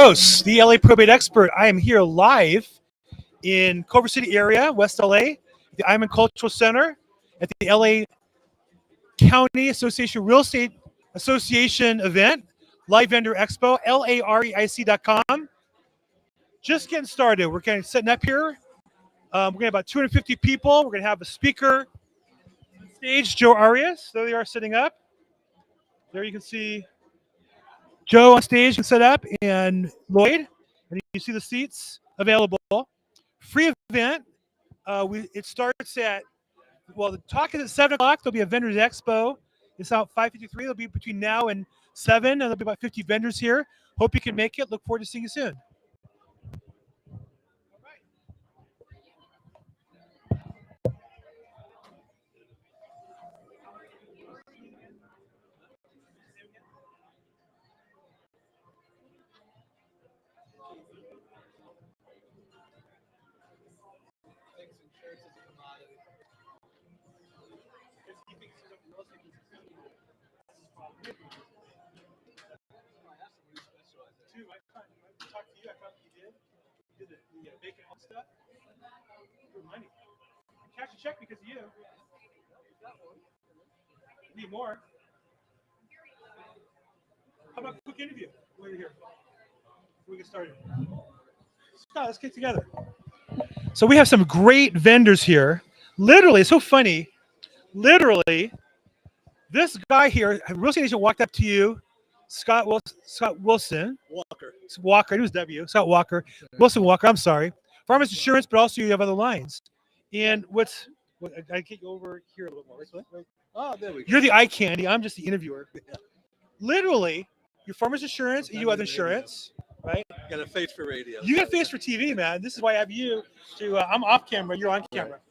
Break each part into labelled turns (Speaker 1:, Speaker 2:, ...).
Speaker 1: Gross, the LA probate expert. I am here live in Culver City area, West LA, the Iman Cultural Center, at the LA County Association Real Estate Association event, Live Vendor Expo, LAREIC.com. Just getting started. We're getting setting up here. We're going to have about 250 people. We're going to have a speaker on stage, Joe Arias. There they are setting up. There you can see Joe on stage and set up, and Lloyd. And you see the seats available. Free event. It starts at, well, the talk is at 7 o'clock. There'll be a vendors expo. It's out 5:53. It'll be between now and 7, and there'll be about 50 vendors here. Hope you can make it. Look forward to seeing you soon. Cash a check because of you. Need more. How about a quick interview while you're here? We get started. Let's get together. So we have some great vendors here. Literally, it's so funny. Literally, this guy here, a real estate agent walked up to you, Scott Wilson. Walker. It was W. Scott Walker. Wilson Walker. I'm sorry. Farmers Insurance, but also you have other lines. And I get you over here a little more. Right?
Speaker 2: Oh, there we go.
Speaker 1: You're the eye candy. I'm just the interviewer. Literally, you're Farmers Insurance, and you have insurance, right?
Speaker 2: Got a face for radio.
Speaker 1: You got a face for TV, man. This is why I have you to. I'm off camera. You're on camera. Right.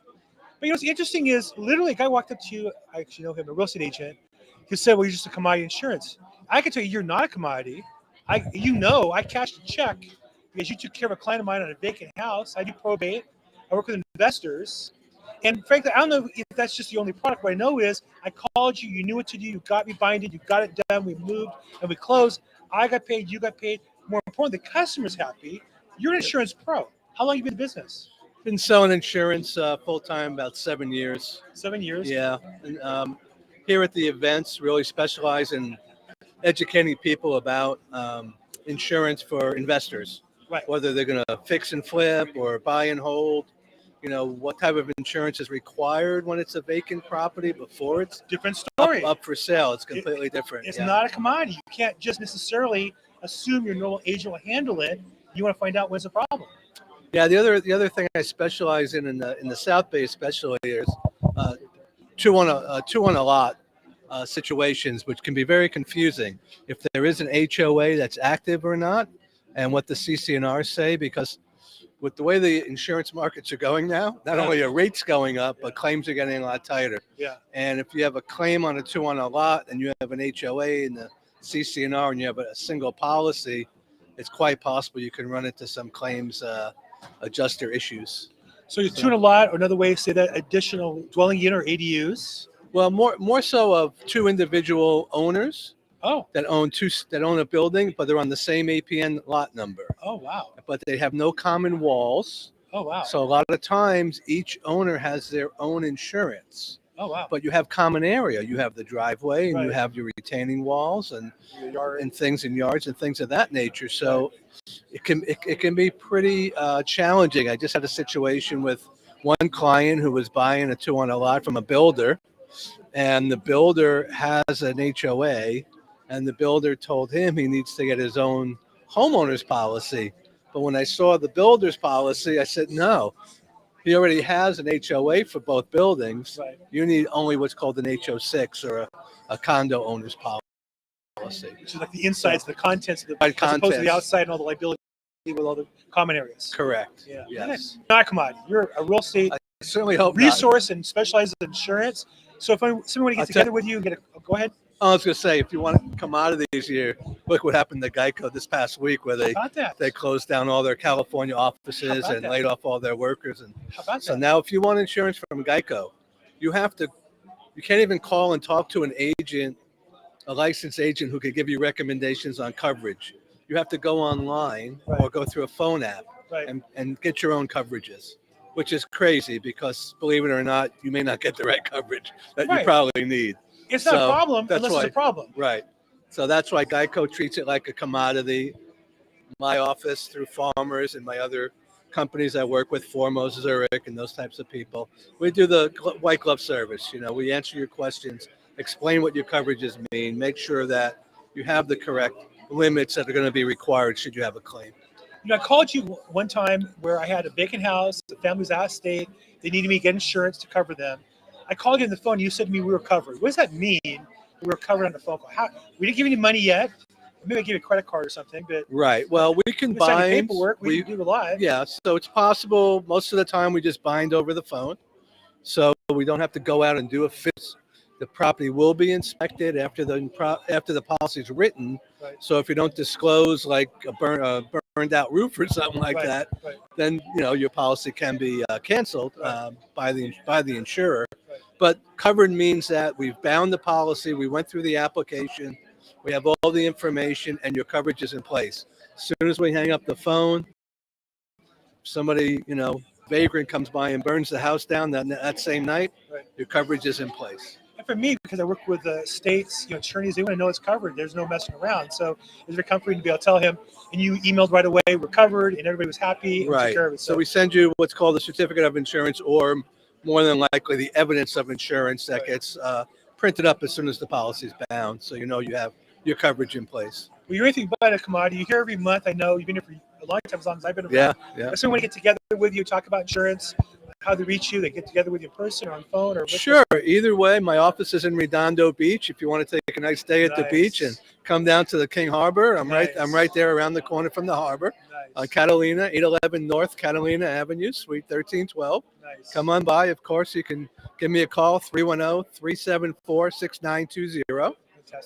Speaker 1: But you know what's interesting is literally a guy walked up to you. I actually know him, a real estate agent. He said, "Well, you're just a commodity insurance." I can tell you, you're not a commodity. I cashed a check because you took care of a client of mine on a vacant house. I do probate. I work with investors. And frankly, I don't know if that's just the only product. What I know is I called you, you knew what to do, you got me binded, you got it done, we moved, and we closed. I got paid, you got paid. More important, the customer's happy. You're an insurance pro. How long have you been in business?
Speaker 2: Been selling insurance full-time about 7 years.
Speaker 1: 7 years?
Speaker 2: Yeah. And, here at the events, really specialize in educating people about insurance for investors.
Speaker 1: Right.
Speaker 2: Whether they're going to fix and flip or buy and hold. You know, what type of insurance is required when it's a vacant property before it's
Speaker 1: different story.
Speaker 2: Up for sale. It's completely different.
Speaker 1: It's not a commodity. You can't just necessarily assume your normal agent will handle it. You want to find out what's the problem.
Speaker 2: Yeah, the other thing I specialize in the South Bay especially is two on a lot situations, which can be very confusing if there is an HOA that's active or not, and what the CC&Rs say, because with the way the insurance markets are going now, not only are rates going up, but claims are getting a lot tighter.
Speaker 1: Yeah.
Speaker 2: And if you have a claim on a 2 on a lot and you have an HOA in the CC&R and you have a single policy, it's quite possible you can run into some claims adjuster issues.
Speaker 1: So you're 2 on a lot, or another way to say that, additional dwelling unit or ADUs?
Speaker 2: Well, more so of 2 individual owners.
Speaker 1: Oh.
Speaker 2: That own a building, but they're on the same APN lot number.
Speaker 1: Oh, wow.
Speaker 2: But they have no common walls.
Speaker 1: Oh, wow.
Speaker 2: So a lot of times each owner has their own insurance.
Speaker 1: Oh, wow.
Speaker 2: But you have common area. You have the driveway and
Speaker 1: Right.
Speaker 2: you have your retaining walls and things in yards and things of that nature. So it can be pretty challenging. I just had a situation with one client who was buying a 2 on a lot from a builder, and the builder has an HOA. And the builder told him he needs to get his own homeowner's policy. But when I saw the builder's policy, I said, no, he already has an HOA for both buildings.
Speaker 1: Right.
Speaker 2: You need only what's called an HO6 or a condo owner's policy.
Speaker 1: Which is like the insides, the contents of the, as opposed to the outside and all the liability with all the common areas.
Speaker 2: Correct.
Speaker 1: Yeah.
Speaker 2: Yes.
Speaker 1: Not a commodity. You're a real estate
Speaker 2: I certainly hope
Speaker 1: resource and specializes in insurance. So if somebody want to get together with you, go ahead.
Speaker 2: I was going to say, if you want commodities here, look what happened to Geico this past week, where they closed down all their California offices and laid off all their workers. And so now if you want insurance from Geico, you can't even call and talk to an agent, a licensed agent who could give you recommendations on coverage. You you have to go online or go through a phone app and get your own coverages, which is crazy because, believe it or not, you may not get the right coverage that you probably need.
Speaker 1: It's not a problem
Speaker 2: that's
Speaker 1: unless
Speaker 2: why,
Speaker 1: it's a problem.
Speaker 2: Right. So that's why Geico treats it like a commodity. My office, through Farmers and my other companies I work with, Foremost, Zurich, and those types of people, we do the white glove service. You know, we answer your questions, explain what your coverages mean, make sure that you have the correct limits that are going to be required should you have a claim.
Speaker 1: You know, I called you one time where I had a vacant house, the family's out of state, they needed me to get insurance to cover them. I called you on the phone, you said to me we were covered. What does that mean? We were covered on the phone call. We didn't give you any money yet. Maybe I give you a credit card or something, but
Speaker 2: right. Well, we can bind
Speaker 1: paperwork. We do live.
Speaker 2: Yeah, so it's possible. Most of the time, we just bind over the phone, so we don't have to go out and do a fix. The property will be inspected after the policy is written. Right. So if you don't disclose like a burned out roof or something like that, then your policy can be canceled by the insurer. Right. But covered means that we've bound the policy. We went through the application. We have all the information, and your coverage is in place. As soon as we hang up the phone, somebody, vagrant comes by and burns the house down that same night, your coverage is in place.
Speaker 1: And for me, because I work with the states, attorneys, they want to know it's covered. There's no messing around. So it's very comforting to be able to tell him, and you emailed right away, we're covered, and everybody was happy. And
Speaker 2: right.
Speaker 1: Took care of it.
Speaker 2: So we send you what's called a certificate of insurance, or more than likely the evidence of insurance that gets printed up as soon as the policy is bound. So you have your coverage in place.
Speaker 1: Well, you're anything but a commodity. You're here every month. I know you've been here for a long time, as long as I've been around.
Speaker 2: Yeah.
Speaker 1: So we want to get together with you, talk about insurance, how they reach you. They get together with you in person or on phone or
Speaker 2: sure. Either way, my office is in Redondo Beach. If you want to take a nice day at the beach and come down to the King Harbor, I'm right there around the corner from the harbor. On Catalina, 811 North Catalina Avenue, Suite 1312. Nice. Come on by. Of course, you can give me a call, 310-374-6920.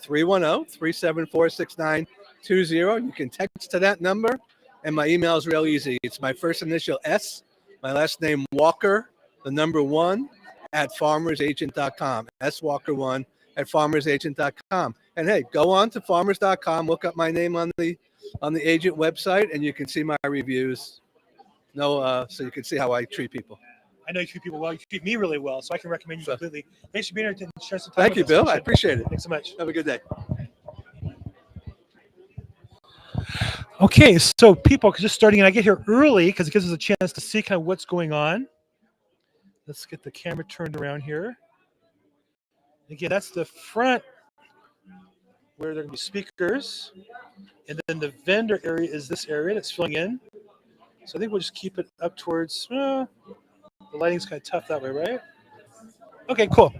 Speaker 2: 310-374-6920. You can text to that number, and my email is real easy. It's my first initial S, my last name Walker, the number 1 at farmersagent.com. swalker1 at farmersagent.com. And hey, go on to farmers.com, look up my name on the agent website, and you can see my reviews. So you can see how I treat people.
Speaker 1: I know you treat people well. You treat me really well, so I can recommend you completely. Thanks for being here to share some time.
Speaker 2: Thank you, Bill. I appreciate it.
Speaker 1: Thanks so much.
Speaker 2: Have a good day.
Speaker 1: Okay, so people just starting, and I get here early because it gives us a chance to see kind of what's going on. Let's get the camera turned around here. Again, that's the front where there are going to be speakers, and then the vendor area is this area that's filling in. So I think we'll just keep it up towards. The lighting's kind of tough that way, right? Okay, cool.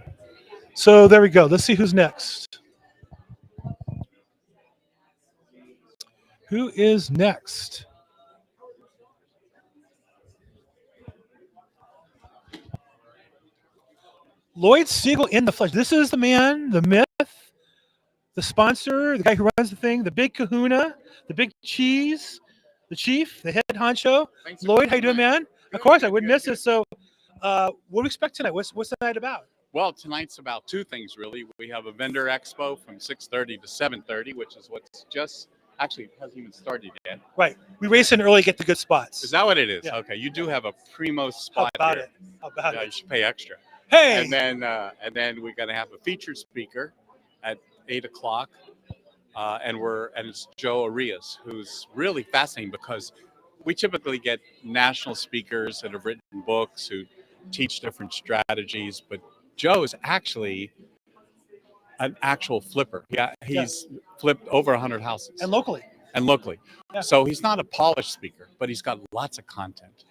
Speaker 1: So there we go. Let's see who's next. Who is next? Lloyd Siegel in the flesh. This is the man, the myth, the sponsor, the guy who runs the thing, the big kahuna, the big cheese, the chief, the head honcho. Thanks, Lloyd, how you doing, man? Good, of course, I wouldn't miss it. So what do we expect tonight? What's the night about?
Speaker 3: Well, tonight's about two things, really. We have a vendor expo from 6:30 to 7:30, which is what's just actually hasn't even started yet.
Speaker 1: Right. We race in early, get the good spots.
Speaker 3: Is that what it is?
Speaker 1: Yeah.
Speaker 3: Okay. You do have a primo spot.
Speaker 1: How about
Speaker 3: here.
Speaker 1: it? How about
Speaker 3: yeah,
Speaker 1: it?
Speaker 3: You should pay extra.
Speaker 1: Hey.
Speaker 3: And then we're going to have a featured speaker at 8:00, and it's Joe Arias, who's really fascinating because we typically get national speakers that have written books who teach different strategies, but Joe is actually an actual flipper. Yeah, he's flipped over 100 houses.
Speaker 1: And locally.
Speaker 3: Yeah. So he's not a polished speaker, but he's got lots of content.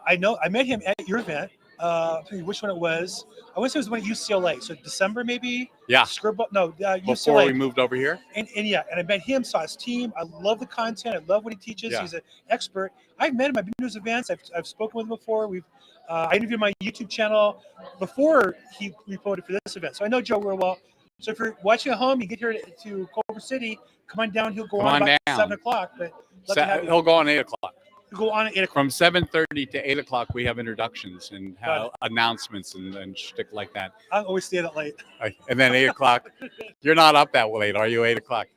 Speaker 1: I met him at your event. I forget which one it was. I want to say it was one at UCLA. So December maybe?
Speaker 3: Yeah.
Speaker 1: UCLA.
Speaker 3: Before we moved over here?
Speaker 1: And I met him, saw his team. I love the content. I love what he teaches.
Speaker 3: Yeah.
Speaker 1: He's an expert. I've met him. I've been to his events. I've spoken with him before. I interviewed him on my YouTube channel before he reported for this event. So I know Joe real well. So if you're watching at home, you get here to Culver City, come on down. He'll go on about 7 o'clock. But
Speaker 3: he'll go on 8 o'clock.
Speaker 1: Go on at 8 o'clock.
Speaker 3: From 7:30 to 8 o'clock, we have introductions and announcements and shtick like that.
Speaker 1: I always stay that late.
Speaker 3: And then 8 o'clock, you're not up that late, are you? 8 o'clock.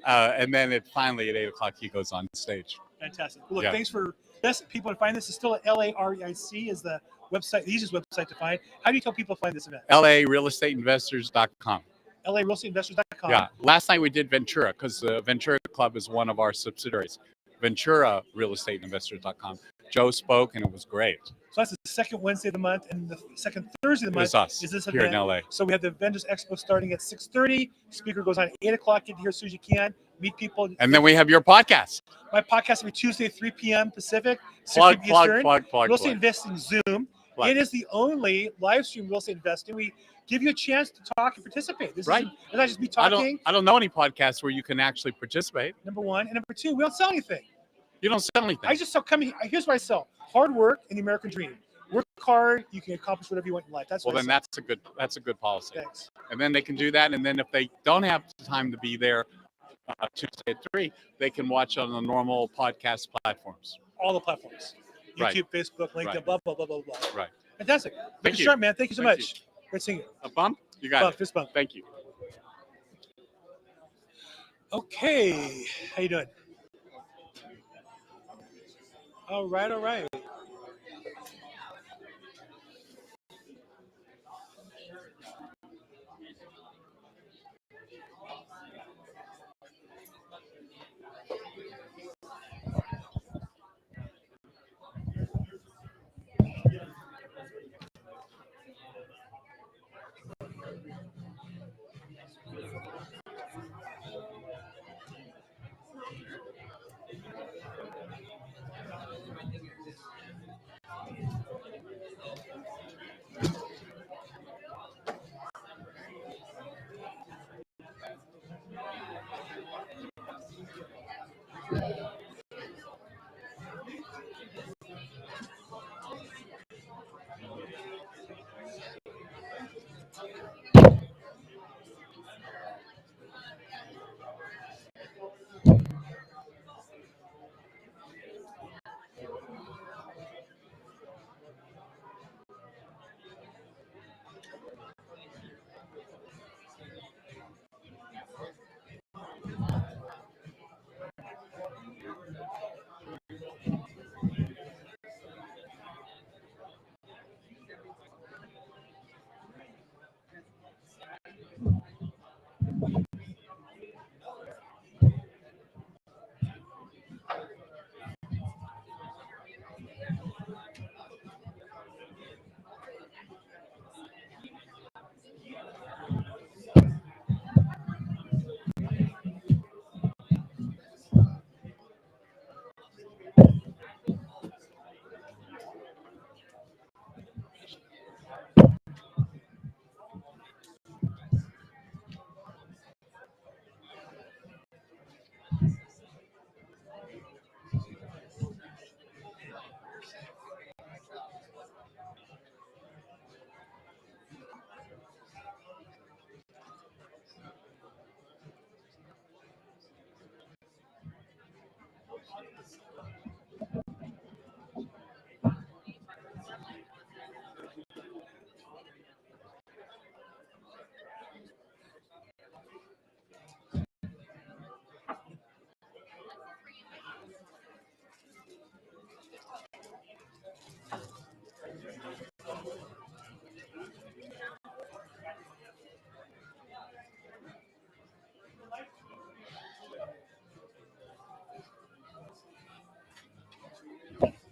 Speaker 3: And then finally at 8 o'clock he goes on stage.
Speaker 1: Fantastic. Well, look,
Speaker 3: Yeah.
Speaker 1: thanks for best people to find this. Is still at LARIC is the website, the easiest website to find. How do you tell people to find this event?
Speaker 3: LArealestateinvestors.com.
Speaker 1: LArealestateInvestors.com.
Speaker 3: Yeah. Last night we did Ventura because the Ventura Club is one of our subsidiaries. VenturaRealestateInvestors.com. Joe spoke and it was great.
Speaker 1: So that's the second Wednesday of the month, and the second Thursday of the month
Speaker 3: It's us
Speaker 1: is this
Speaker 3: here
Speaker 1: event.
Speaker 3: in LA.
Speaker 1: So we have the Vendors Expo starting at 6:30. Speaker goes on at 8 o'clock. Get here as soon as you can. Meet people.
Speaker 3: And then we have your podcast.
Speaker 1: My podcast every Tuesday, 3 p.m. Pacific, 6
Speaker 3: Plug,
Speaker 1: p.m. Eastern.
Speaker 3: plug.
Speaker 1: Real Estate Investing Zoom.
Speaker 3: Plug.
Speaker 1: It is the only live stream real estate investing. We give you a chance to talk and participate. This
Speaker 3: Right.
Speaker 1: is not just me
Speaker 3: I
Speaker 1: talking.
Speaker 3: don't know any podcasts where you can actually participate.
Speaker 1: Number one, and number two, we don't sell anything.
Speaker 3: You don't sell anything.
Speaker 1: I just sell coming. Here's what I sell: hard work and the American dream. Work hard, you can accomplish whatever you want in life. That's
Speaker 3: well,
Speaker 1: what
Speaker 3: then
Speaker 1: I
Speaker 3: that's a good policy.
Speaker 1: sell. Thanks.
Speaker 3: And then they can do that. And then if they don't have time to be there Tuesday at 3, they can watch on the normal podcast platforms.
Speaker 1: All the platforms: YouTube,
Speaker 3: Right.
Speaker 1: Facebook, LinkedIn,
Speaker 3: Right.
Speaker 1: blah blah blah blah blah.
Speaker 3: Right.
Speaker 1: Fantastic.
Speaker 3: Thank
Speaker 1: Mr.
Speaker 3: you.
Speaker 1: Sharp, man. Thank you so
Speaker 3: Thank
Speaker 1: much. Great seeing you.
Speaker 3: A bump? You got
Speaker 1: Bump,
Speaker 3: it.
Speaker 1: fist bump.
Speaker 3: Thank you.
Speaker 1: Okay, how you doing? All right, all right.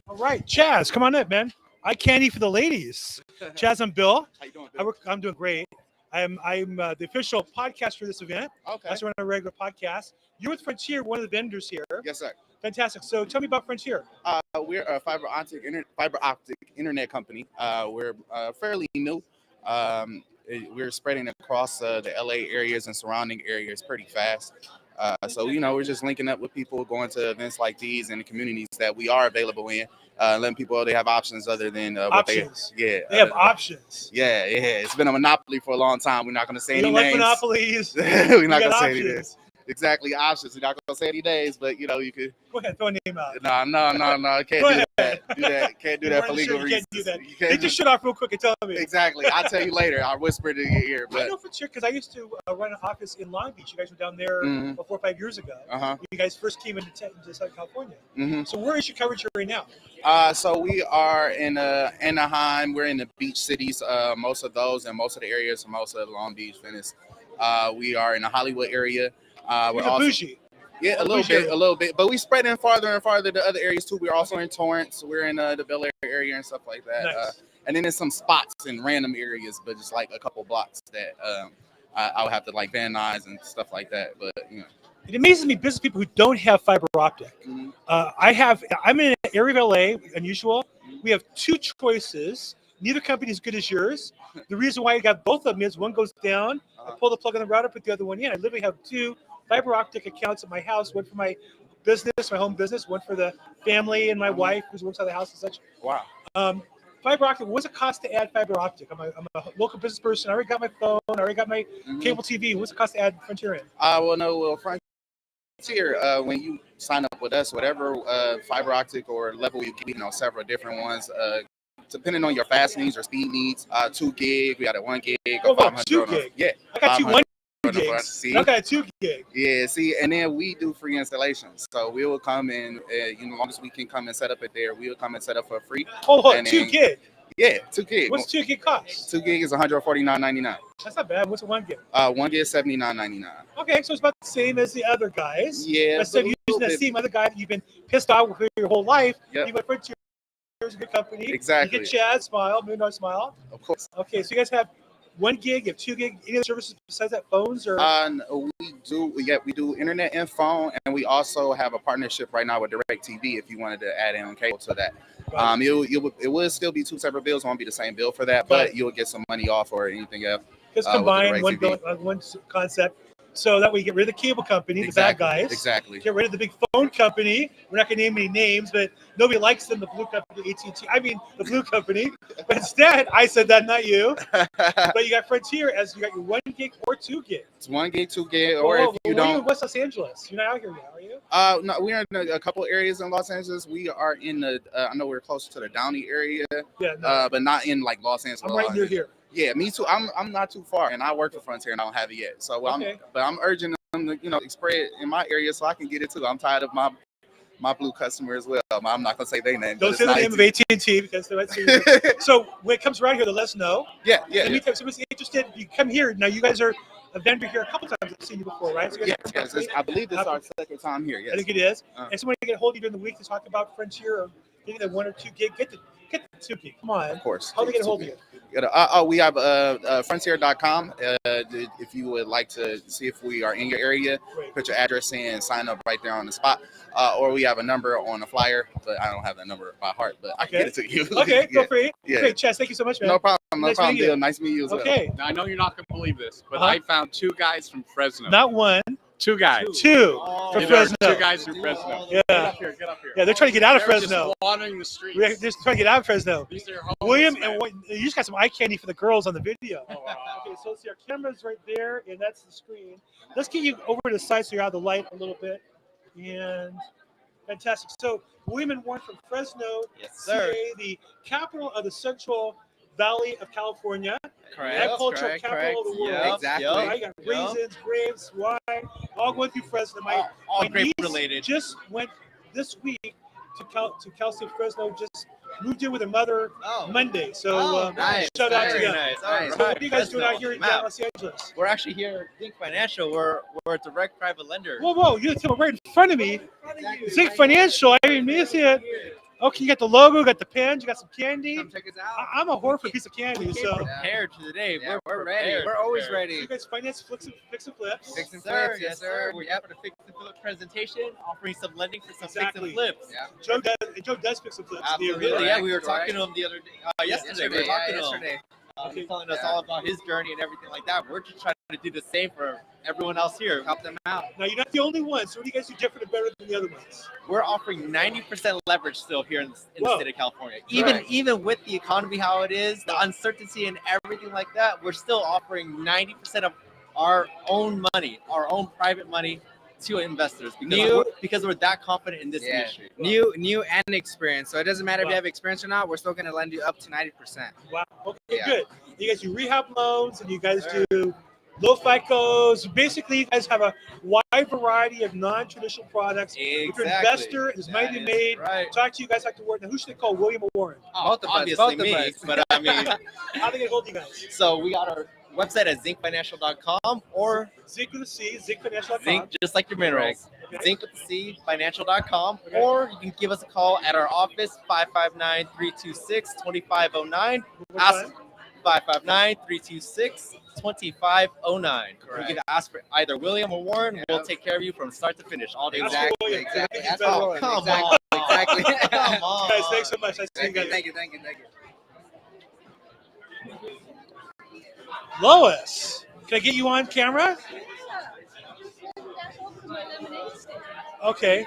Speaker 1: All right, Chaz, come on up, man. Eye candy for the ladies. Chaz, I'm Bill.
Speaker 4: How you doing,
Speaker 1: I
Speaker 4: Bill?
Speaker 1: work, I'm doing great. I'm the official podcast for this event.
Speaker 4: Okay.
Speaker 1: I run a regular podcast. You're with Frontier, one of the vendors here.
Speaker 4: Yes, sir.
Speaker 1: Fantastic. So tell me about Frontier.
Speaker 4: We're a fiber optic internet company. We're fairly new. We're spreading across the LA areas and surrounding areas pretty fast. So, we're just linking up with people, going to events like these and the communities that we are available in, letting people know they have options other than what
Speaker 1: Options.
Speaker 4: they
Speaker 1: They have options.
Speaker 4: Yeah. It's been a monopoly for a long time. We're not going to say
Speaker 1: You
Speaker 4: any
Speaker 1: don't like
Speaker 4: names.
Speaker 1: monopolies.
Speaker 4: We're not
Speaker 1: You
Speaker 4: going
Speaker 1: got
Speaker 4: to say any
Speaker 1: options.
Speaker 4: names. exactly options. You're not gonna say any names, but you know you could.
Speaker 1: Go ahead, throw a name out.
Speaker 4: No. Can't
Speaker 1: Go
Speaker 4: do
Speaker 1: ahead.
Speaker 4: that. Do that. Can't do
Speaker 1: You
Speaker 4: that
Speaker 1: weren't
Speaker 4: for
Speaker 1: sure
Speaker 4: legal
Speaker 1: you
Speaker 4: reasons.
Speaker 1: can't do that.
Speaker 4: You can't
Speaker 1: Take
Speaker 4: do-
Speaker 1: your shit off real quick and tell me.
Speaker 4: Exactly. I'll tell you later. I'll whisper it in your ear.
Speaker 1: I
Speaker 4: But
Speaker 1: know for sure because I used to run an office in Long Beach. You guys were down there
Speaker 4: Mhm.
Speaker 1: 4 or 5 years ago.
Speaker 4: uh-huh.
Speaker 1: You guys first came into Southern California.
Speaker 4: hmm
Speaker 1: So where is your coverage right now?
Speaker 4: So we are in Anaheim. We're in the beach cities, most of those, and most of the areas, most of Long Beach, Venice. We are in the Hollywood area. We're
Speaker 1: You're the
Speaker 4: also
Speaker 1: bougie.
Speaker 4: yeah, a
Speaker 1: bougie area.
Speaker 4: little bit, but we spread in farther and farther to other areas too. We're also in Torrance. We're in the Bel Air area and stuff like that.
Speaker 1: Nice.
Speaker 4: And then there's some spots in random areas, but just like a couple blocks that I would have to like vandalize and stuff like that. But you know.
Speaker 1: It amazes me business people who don't have fiber optic.
Speaker 4: Mhm.
Speaker 1: I'm in an area of LA, unusual. We have two choices. Neither company is good as yours. The reason why I got both of them is one goes down, I pull the plug on the router, put the other one in. I literally have two fiber optic accounts at my house, one for my business, my home business, one for the family and my wife who works out of the house and such.
Speaker 4: Wow.
Speaker 1: Fiber optic, what's it cost to add fiber optic? I'm a local business person. I already got my phone. I already got my cable TV. What's it cost to add Frontier in?
Speaker 4: Frontier, when you sign up with us, whatever fiber optic or level you get, you know, several different ones, depending on your fast needs or speed needs, 2 gig, we got a 1 gig,
Speaker 1: Oh,
Speaker 4: a
Speaker 1: wow,
Speaker 4: 500.
Speaker 1: 2 gig.
Speaker 4: Yeah.
Speaker 1: I got you 1 gigs.
Speaker 4: See?
Speaker 1: I got 2 gig.
Speaker 4: Yeah, see, and then we do free installations. So we will come in, you know, as long as we can come and set up it there, we will come and set up for free.
Speaker 1: Hold on,
Speaker 4: And
Speaker 1: 2
Speaker 4: then-
Speaker 1: gig.
Speaker 4: Yeah, 2 gig.
Speaker 1: What's 2 gig cost?
Speaker 4: 2 gig is $149.99.
Speaker 1: That's not bad. What's a 1 gig?
Speaker 4: 1 gig is $79.99.
Speaker 1: Okay, so it's about the same as the other guys.
Speaker 4: Yeah,
Speaker 1: Instead of
Speaker 4: but a
Speaker 1: using
Speaker 4: little
Speaker 1: that
Speaker 4: bit-
Speaker 1: same other guy that you've been pissed off with your whole life,
Speaker 4: Yep.
Speaker 1: you went Frontier. Here's a good company.
Speaker 4: Exactly.
Speaker 1: You get Chad, smile, Moon smile.
Speaker 4: Of course.
Speaker 1: Okay, so you guys have 1 gig, you have 2 gig, any other services besides that, phones or?
Speaker 4: We do internet and phone, and we also have a partnership right now with DirecTV. If you wanted to add in cable to that, it would still be 2 separate bills. It won't be the same bill for that, but you'll get some money off or anything else.
Speaker 1: Just
Speaker 4: with the
Speaker 1: combine one
Speaker 4: DirecTV.
Speaker 1: bill, one concept, so that way you get rid of the cable company, the bad guys.
Speaker 4: Exactly.
Speaker 1: Get rid of the big phone company. We're not going to name any names, but nobody likes them. The blue company, AT&T. I mean, the blue company. But instead, I said that, not you. But you got Frontier as you got your 1 gig or 2 gig.
Speaker 4: It's 1 gig, 2 gig, or if you
Speaker 1: Where are
Speaker 4: don't.
Speaker 1: you in West Los Angeles? You're not out here yet, are you?
Speaker 4: No, we're in a couple areas in Los Angeles. We are in the. I know we're close to the Downey area,
Speaker 1: Yeah, no.
Speaker 4: but not in like Los Angeles.
Speaker 1: I'm right near here.
Speaker 4: Yeah, me too. I'm not too far, and I work for Frontier, and I don't have it yet. So
Speaker 1: Okay.
Speaker 4: I'm urging them to, you know, spread it in my area so I can get it too. I'm tired of my blue customer as well. I'm not gonna say their name.
Speaker 1: Don't say the name of AT&T because they might see you. So when it comes around here, let us know.
Speaker 4: Yeah.
Speaker 1: Anytime somebody's interested, you come here. Now you guys are a vendor here a couple times. I've seen you before, right? So you guys
Speaker 4: Yes. I believe this is our second time here. Yes.
Speaker 1: I think it is.
Speaker 4: Uh.
Speaker 1: And somebody get a hold of you during the week to talk about Frontier or getting that 1 or 2 gig. Get the 2 gig. Come on.
Speaker 4: Of course.
Speaker 1: How do they get a hold of you?
Speaker 4: We have frontier.com. If you would like to see if we are in your area,
Speaker 1: Great.
Speaker 4: put your address in and sign up right there on the spot. Or we have a number on the flyer, but I don't have that number by heart, but I can get it to you.
Speaker 1: Okay,
Speaker 4: Yeah.
Speaker 1: feel free.
Speaker 4: Yeah.
Speaker 1: Great, Chess. Thank you so much, man.
Speaker 4: No problem.
Speaker 1: Nice meeting you.
Speaker 4: Bill. Nice meeting you as well.
Speaker 1: Okay,
Speaker 3: Now, I know you're not going to believe this, but
Speaker 1: Uh-huh.
Speaker 3: I found 2 guys from Fresno.
Speaker 1: not 1,
Speaker 3: 2 guys.
Speaker 1: 2
Speaker 3: Yeah,
Speaker 1: for
Speaker 3: there are
Speaker 1: Fresno.
Speaker 3: 2 guys from Fresno.
Speaker 1: Yeah.
Speaker 3: Get up here.
Speaker 1: Yeah, they're trying to get out of
Speaker 3: They're
Speaker 1: Fresno.
Speaker 3: just wandering the streets.
Speaker 1: We're just trying to get out of Fresno.
Speaker 3: These are homeless
Speaker 1: William,
Speaker 3: men.
Speaker 1: and you just got some eye candy for the girls on the video.
Speaker 3: Oh, wow.
Speaker 1: Okay, so let's see, our camera's right there, and that's the screen. Let's get you over to the side so you're out of the light a little bit. And fantastic. So, William and Warren from Fresno,
Speaker 5: Yes, sir.
Speaker 1: CA, the capital of the Central Valley of California,
Speaker 5: Correct.
Speaker 1: agricultural capital of the world.
Speaker 5: Yep,
Speaker 4: Exactly.
Speaker 5: yep,
Speaker 1: Right? You got raisins, grapes, wine, all going through Fresno. My
Speaker 5: grape
Speaker 1: niece
Speaker 5: related.
Speaker 1: just went this week to Cal State Fresno. Just moved in with her mother
Speaker 5: Oh.
Speaker 1: Monday. So
Speaker 5: Nice.
Speaker 1: shout out to
Speaker 5: Very
Speaker 1: them.
Speaker 5: nice. All right.
Speaker 1: So what are you guys doing out here in
Speaker 5: Map.
Speaker 1: Los Angeles?
Speaker 5: We're actually here at Think Financial. We're a direct private lender.
Speaker 1: Whoa, you're right in front of me. Think Financial. I didn't miss it. Okay, you got the logo, got the pens, you got some candy.
Speaker 5: Come check us out.
Speaker 1: I'm a whore for a piece of candy.
Speaker 5: We
Speaker 1: So
Speaker 5: came prepared to today.
Speaker 6: Yeah, we're ready.
Speaker 5: prepared.
Speaker 6: We're always
Speaker 5: Prepared.
Speaker 1: you
Speaker 6: ready.
Speaker 1: guys finance fix and flips.
Speaker 6: Fix and
Speaker 5: Sir,
Speaker 6: flips,
Speaker 5: yes, sir. We're here for the fix and flip presentation, offering some lending for some
Speaker 1: Exactly.
Speaker 5: fix and flips.
Speaker 6: Yeah.
Speaker 1: Joe does fix and flips.
Speaker 5: Absolutely. Yeah, we were talking to him the other day. Yesterday, we were
Speaker 6: Yeah,
Speaker 5: talking to him.
Speaker 6: yesterday.
Speaker 5: He was telling us all about his journey and everything like that. We're just trying to do the same for everyone else here.
Speaker 6: Help them out.
Speaker 1: Now you're not the only one. So what do you guys do different and better than the other ones?
Speaker 5: We're offering 90% leverage still here in the
Speaker 1: Whoa.
Speaker 5: state of California.
Speaker 6: Correct.
Speaker 5: Even with the economy how it is, the uncertainty and everything like that, we're still offering 90% of our own money, our own private money to investors because
Speaker 6: New-
Speaker 5: because we're that confident in this industry.
Speaker 6: New and experience. So it doesn't matter if
Speaker 1: Wow.
Speaker 6: you have experience or not. We're still going to lend you up to 90%.
Speaker 1: Wow. Okay,
Speaker 6: Yeah.
Speaker 1: good. You guys do rehab loans and you guys
Speaker 6: Sure.
Speaker 1: do low FICOs. Basically, you guys have a wide variety of non-traditional products. If you're an investor, there's money to be made.
Speaker 5: Right.
Speaker 1: Talk to you guys like to work. Now, who should they call? William or Warren?
Speaker 5: Oh,
Speaker 6: Both of us,
Speaker 5: obviously
Speaker 6: both of
Speaker 5: me,
Speaker 6: us.
Speaker 5: but I mean,
Speaker 1: How are they going to hold you guys?
Speaker 5: so we got our website at zincfinancial.com or
Speaker 1: Zinc with a C, zincfinancial.com.
Speaker 5: Zinc, just like your minerals.
Speaker 1: Okay.
Speaker 5: Zinc with the C, financial.com,
Speaker 1: Okay.
Speaker 5: or you can give us a call at our office, 559-326-2509.
Speaker 1: One more
Speaker 5: Ask
Speaker 1: time.
Speaker 5: 559-326-2509.
Speaker 6: Correct.
Speaker 5: You can ask for either William or Warren.
Speaker 6: Yeah.
Speaker 5: We'll take care of you from start to finish all day long.
Speaker 1: Ask for
Speaker 6: Exactly.
Speaker 1: William.
Speaker 6: Exactly.
Speaker 1: I think he's
Speaker 6: That's
Speaker 1: better.
Speaker 6: all.
Speaker 5: Come
Speaker 6: Exactly.
Speaker 5: on.
Speaker 6: Exactly.
Speaker 5: Come on.
Speaker 1: Guys, thanks so much. I see you guys.
Speaker 6: Thank you.
Speaker 1: Lois, can I get you on camera? Okay.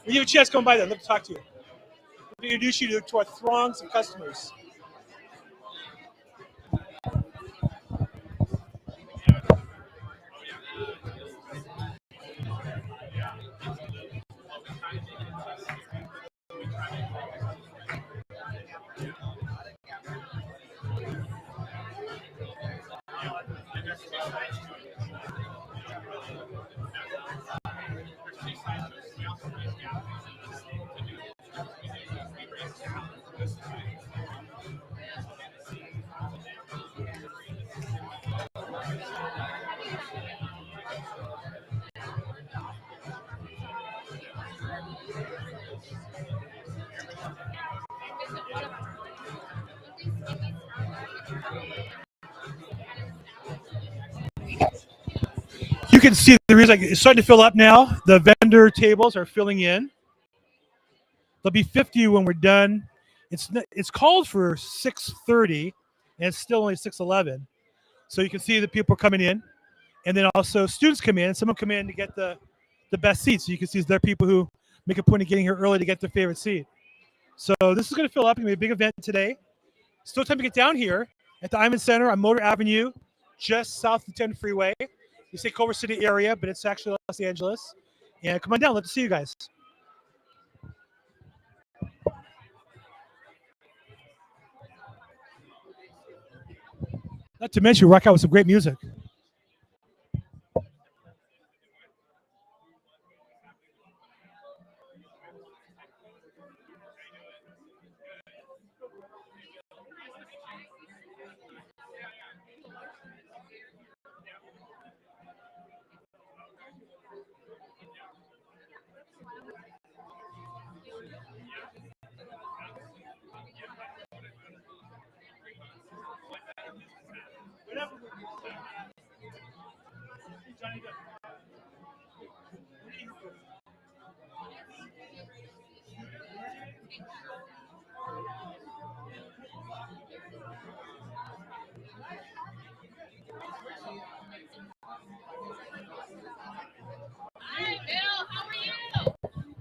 Speaker 1: When you have a chance, come by then. Let me talk to you. Let me introduce you to our throngs of customers. You can see the reason it's starting to fill up now. The vendor tables are filling in. There'll be 50 when we're done. It's called for 6:30, and it's still only 6:11. So you can see the people coming in, and then also students come in. Some of them come in to get the best seats. So you can see there are people who make a point of getting here early to get their favorite seat. So this is going to fill up. It's going to be a big event today. Still time to get down here at the Iman Center on Motor Avenue, just south of 10 Freeway. You say Culver City area, but it's actually Los Angeles. And come on down. Let's see you guys. Not to mention, rock out with some great music.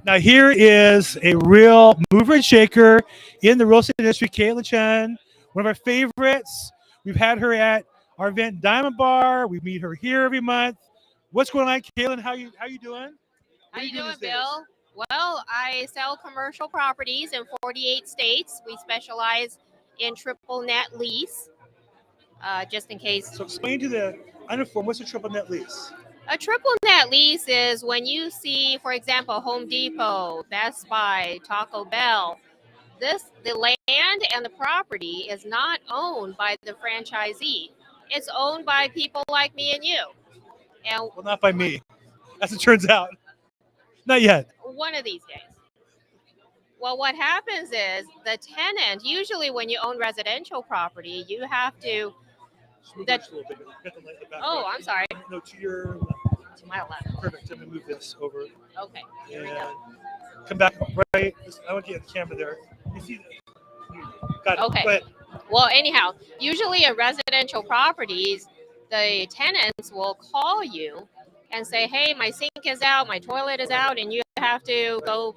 Speaker 1: Now here is a real mover and shaker in the real estate industry, Caitlin Chen, one of our favorites. We've had her at our event Diamond Bar. We meet her here every month. What's going on, Caitlin? How you doing?
Speaker 7: How you
Speaker 1: do
Speaker 7: doing,
Speaker 1: these days?
Speaker 7: Bill? Well, I sell commercial properties in 48 states. We specialize in triple net lease. Just in case.
Speaker 1: So explain to the uninformed, what's a triple net lease?
Speaker 7: A triple net lease is when you see, for example, Home Depot, Best Buy, Taco Bell. The land and the property is not owned by the franchisee. It's owned by people like me and you. And
Speaker 1: Well, not by me, as it turns out. Not yet.
Speaker 7: one of these days. Well, what happens is the tenant, usually when you own residential property, you have to,
Speaker 1: Just move
Speaker 7: That-
Speaker 1: this a little bit. Get the light in the back.
Speaker 7: oh, I'm sorry,
Speaker 1: No, to your
Speaker 7: to my left.
Speaker 1: perfect. I'm gonna move this over.
Speaker 7: Okay, here we
Speaker 1: And
Speaker 7: go.
Speaker 1: come back right. I want to get the camera there. You see got it.
Speaker 7: Okay.
Speaker 1: Go ahead.
Speaker 7: Well, anyhow, usually in residential properties, the tenants will call you and say, hey, my sink is out, my toilet is out, and you have to go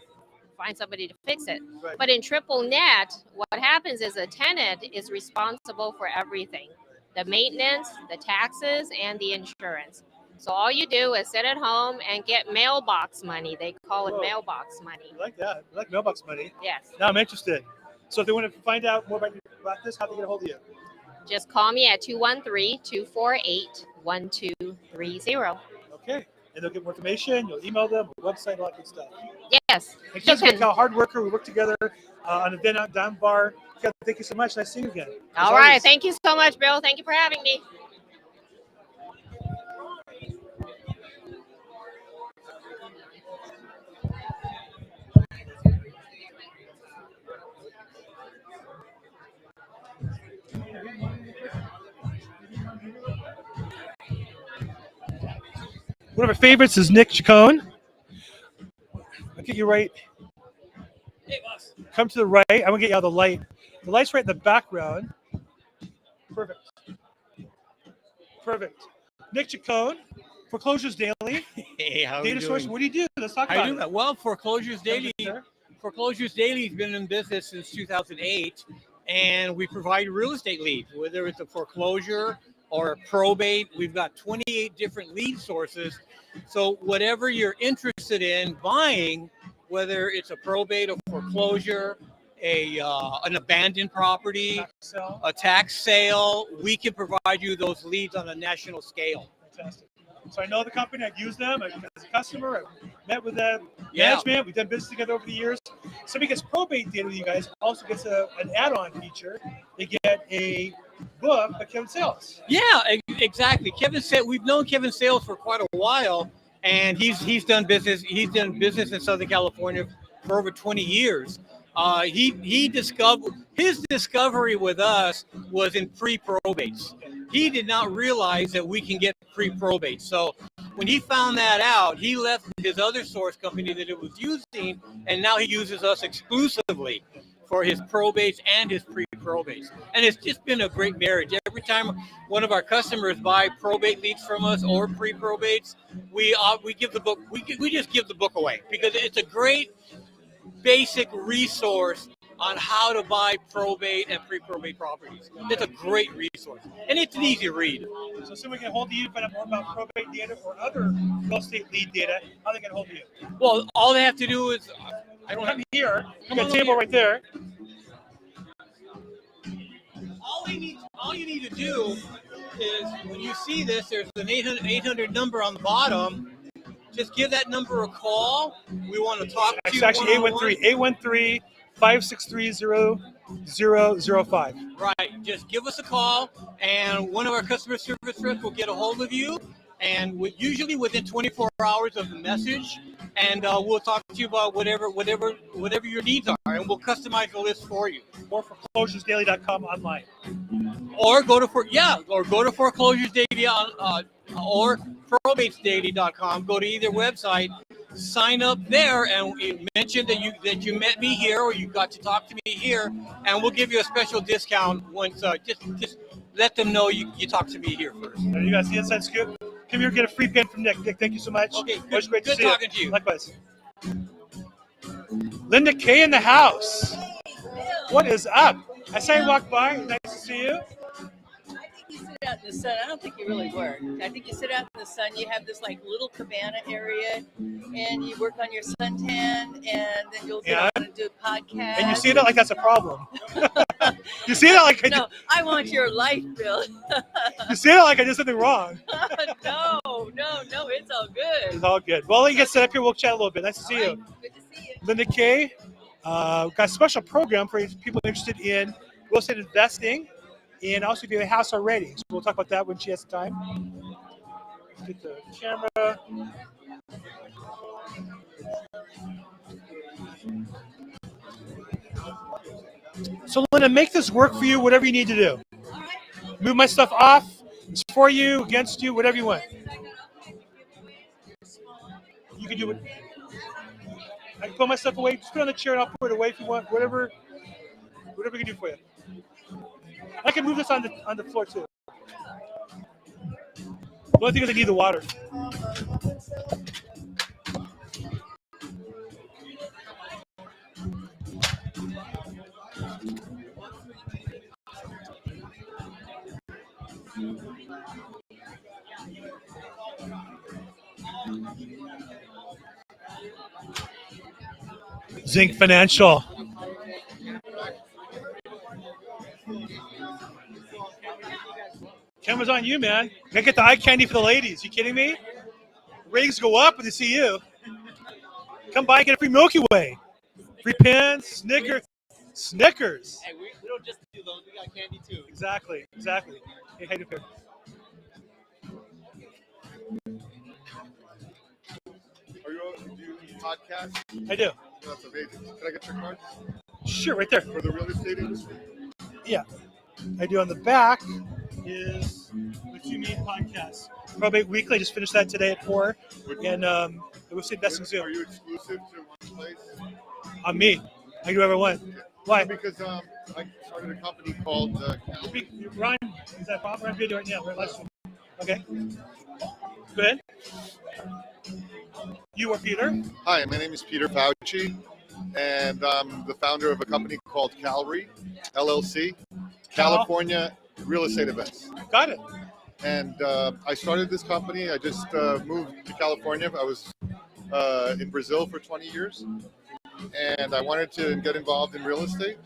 Speaker 7: find somebody to fix it.
Speaker 1: Right.
Speaker 7: But in triple net, what happens is a tenant is responsible for everything, the maintenance, the taxes, and the insurance. So all you do is sit at home and get mailbox money. They call it
Speaker 1: Whoa.
Speaker 7: mailbox money.
Speaker 1: I like that. I like mailbox money.
Speaker 7: Yes.
Speaker 1: Now I'm interested. So if they want to find out more about this, how do they get a hold of you?
Speaker 7: Just call me at 213-248-1230.
Speaker 1: Okay. And they'll get more information. You'll email them, a website, all that good stuff.
Speaker 7: Yes.
Speaker 1: And
Speaker 7: You
Speaker 1: Ken's
Speaker 7: can.
Speaker 1: a hard worker. We work together on an event out down bar. Ken, thank you so much. Nice seeing you again.
Speaker 7: All right. Thank you so much, Bill. Thank you for having me.
Speaker 1: One of our favorites is Nick Chacon. I'll get you right.
Speaker 8: Hey, boss.
Speaker 1: Come to the right. I'm going to get you out of the light. The light's right in the background. Perfect. Perfect. Nick Chacon, Foreclosures Daily.
Speaker 8: Hey, how are you
Speaker 1: Data source.
Speaker 8: doing?
Speaker 1: What do you do? Let's talk
Speaker 8: How
Speaker 1: about
Speaker 8: you
Speaker 1: it.
Speaker 8: doing? Well, Foreclosures Daily.
Speaker 1: Sir.
Speaker 8: Foreclosures Daily has been in business since 2008, and we provide real estate leads, whether it's a foreclosure or a probate. We've got 28 different lead sources. So whatever you're interested in buying, whether it's a probate, a foreclosure, an abandoned property,
Speaker 1: So,
Speaker 8: a tax sale, we can provide you those leads on a national scale.
Speaker 1: fantastic. So I know the company. I've used them as a customer. I've met with them.
Speaker 8: Yeah.
Speaker 1: Management. We've done business together over the years. Somebody gets probate data with you guys. Also gets an add-on feature. They get a book by Kevin Sales.
Speaker 8: Yeah, exactly. We've known Kevin Sales for quite a while, and he's done business. He's done business in Southern California for over 20 years. He discovered his discovery with us was in pre-probates. He did not realize that we can get pre-probates. So when he found that out, he left his other source company that it was using, and now he uses us exclusively for his probates and his pre-probates. And it's just been a great marriage. Every time one of our customers buy probate leads from us or pre-probates, we give the book. We just give the book away because it's a great basic resource on how to buy probate and pre-probate properties. It's a great resource, and it's an easy read.
Speaker 1: So someone can hold you to find out more about probate data or other real estate lead data. How they can hold you?
Speaker 8: Well, all they have to do is I don't have
Speaker 1: Come here.
Speaker 8: Come
Speaker 1: Got
Speaker 8: on
Speaker 1: a table
Speaker 8: over
Speaker 1: right there.
Speaker 8: all you need to do is when you see this, there's an 800 number on the bottom. Just give that number a call. We want to talk to
Speaker 1: It's
Speaker 8: you.
Speaker 1: actually
Speaker 8: one-on-one.
Speaker 1: 813-563-0005.
Speaker 8: Right. Just give us a call, and one of our customer service reps will get a hold of you, and usually within 24 hours of the message, and we'll talk to you about whatever your needs are, and we'll customize the list for you.
Speaker 1: Or foreclosuresdaily.com online.
Speaker 8: Or go to Foreclosures Daily or probatesdaily.com. Go to either website, sign up there, and mention that you met me here or you got to talk to me here, and we'll give you a special discount once. Just let them know you talked to me here first.
Speaker 1: There you guys, the inside scoop. Come here, get a free pen from Nick. Nick, thank you so much.
Speaker 8: Okay,
Speaker 1: Always great to
Speaker 8: good
Speaker 1: see
Speaker 8: talking to you.
Speaker 1: Likewise. Linda Kay in the house. What is up? I saw you walk by. Nice to see you.
Speaker 9: I think you sit out in the sun. I don't think you really work. I think you sit out in the sun. You have this like little cabana area, and you work on your suntan, and then you'll get on and do a podcast.
Speaker 1: And you see that like that's a problem. You see that like
Speaker 9: No, I want your life, Bill.
Speaker 1: you see that like I did something wrong.
Speaker 9: No, it's all good.
Speaker 1: It's all good. Well, let you get set up here. We'll chat a little bit. Nice to see you.
Speaker 9: Good to see you.
Speaker 1: Linda Kay, got a special program for people interested in real estate investing, and also if you have a house already. So we'll talk about that when she has time. Let's get the camera. So Linda, make this work for you, whatever you need to do. Move my stuff off. It's for you, against you, whatever you want. You can do it. I can put my stuff away. Just put it on the chair and I'll put it away if you want. Whatever we can do for you. I can move this on the floor too. The only thing is I need the water. Zinc Financial. Camera's on you, man. Gotta get the eye candy for the ladies. You kidding me? Ratings go up when they see you. Come by and get a free Milky Way. Free pins, Snickers.
Speaker 5: Hey, we don't just do those. We got candy too.
Speaker 1: Exactly. Hey, how you doing?
Speaker 10: Do you podcast?
Speaker 1: I do.
Speaker 10: That's amazing. Can I get your card?
Speaker 1: Sure, right there.
Speaker 10: For the real estate industry?
Speaker 1: Yeah. I do on the back is what you need podcast. Probate Weekly. I just finished that today at 4. And it was Investing Zoom.
Speaker 10: Are you exclusive to one place?
Speaker 1: On me. I can do whatever I want. Why?
Speaker 10: Because I started a company called
Speaker 1: Ryan, is that proper? I'm video right now. We're live stream. Okay. Go ahead. You are Peter.
Speaker 10: Hi, my name is Peter Paucci, and I'm the founder of a company called Calry, LLC, California Real Estate Events.
Speaker 1: Got it.
Speaker 10: And I started this company. I just moved to California. I was in Brazil for 20 years, and I wanted to get involved in real estate.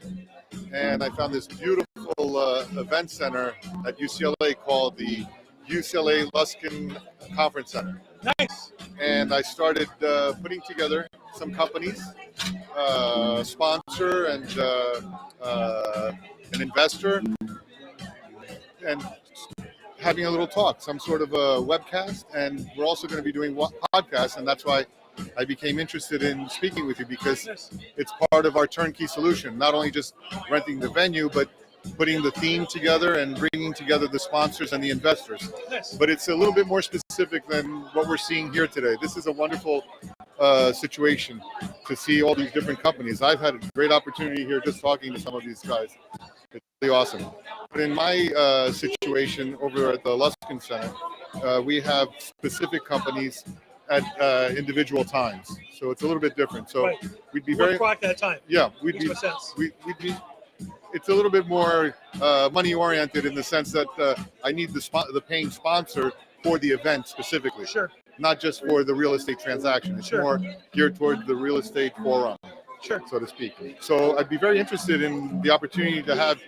Speaker 10: And I found this beautiful event center at UCLA called the UCLA Luskin Conference Center.
Speaker 1: Nice.
Speaker 10: And I started putting together some companies, sponsor and an investor, and having a little talk, some sort of a webcast. And we're also going to be doing podcasts, and that's why I became interested in speaking with you, because it's part of our turnkey solution, not only just renting the venue, but putting the theme together and bringing together the sponsors and the investors.
Speaker 1: Nice.
Speaker 10: But it's a little bit more specific than what we're seeing here today. This is a wonderful situation to see all these different companies. I've had a great opportunity here just talking to some of these guys. It's really awesome. But in my situation over at the Luskin Center, we have specific companies at individual times. So it's a little bit different. So
Speaker 1: right.
Speaker 10: We'd be
Speaker 1: One
Speaker 10: very...
Speaker 1: product at a time.
Speaker 10: Yeah,
Speaker 1: Makes more sense.
Speaker 10: we'd be... It's a little bit more money-oriented in the sense that I need the paying sponsor for the event specifically.
Speaker 1: Sure.
Speaker 10: Not just for the real estate transaction. It's
Speaker 1: Sure.
Speaker 10: more geared towards the real estate forum,
Speaker 1: Sure.
Speaker 10: so to speak. So I'd be very interested in the opportunity to have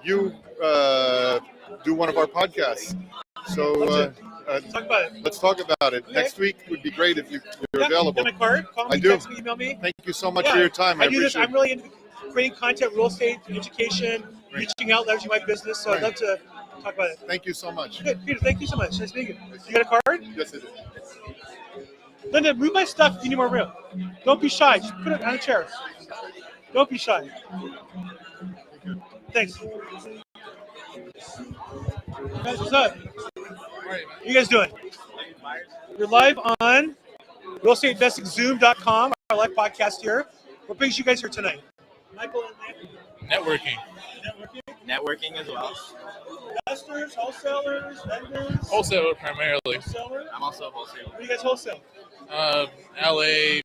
Speaker 10: you do one of our podcasts. So
Speaker 1: talk about it.
Speaker 10: Let's talk about it.
Speaker 1: Okay.
Speaker 10: Next week would be great if you're
Speaker 1: Yeah,
Speaker 10: available.
Speaker 1: you got my card? Call me,
Speaker 10: I do.
Speaker 1: text me, email me.
Speaker 10: Thank you so much
Speaker 1: Yeah,
Speaker 10: for your time. I
Speaker 1: do this.
Speaker 10: appreciate
Speaker 1: I'm really into creating content, real estate, education,
Speaker 10: Great.
Speaker 1: reaching out, leveraging my business. So I'd love to talk about it.
Speaker 10: Thank you so much.
Speaker 1: Good, Peter. Thank you so much. Nice meeting you. You got a card?
Speaker 10: Yes, it is.
Speaker 1: Linda, move my stuff. You need more room. Don't be shy. Just put it on a chair. Don't be shy. Thanks. Guys, what's up? What you guys doing? You're live on realestateinvestingzoom.com, our live podcast here. What brings you guys here tonight? Michael and
Speaker 11: Networking.
Speaker 5: Networking as well.
Speaker 1: investors, wholesalers, vendors.
Speaker 11: Wholesaler primarily.
Speaker 1: Wholesaler?
Speaker 5: I'm also a wholesaler.
Speaker 1: What do you guys wholesale?
Speaker 11: LA,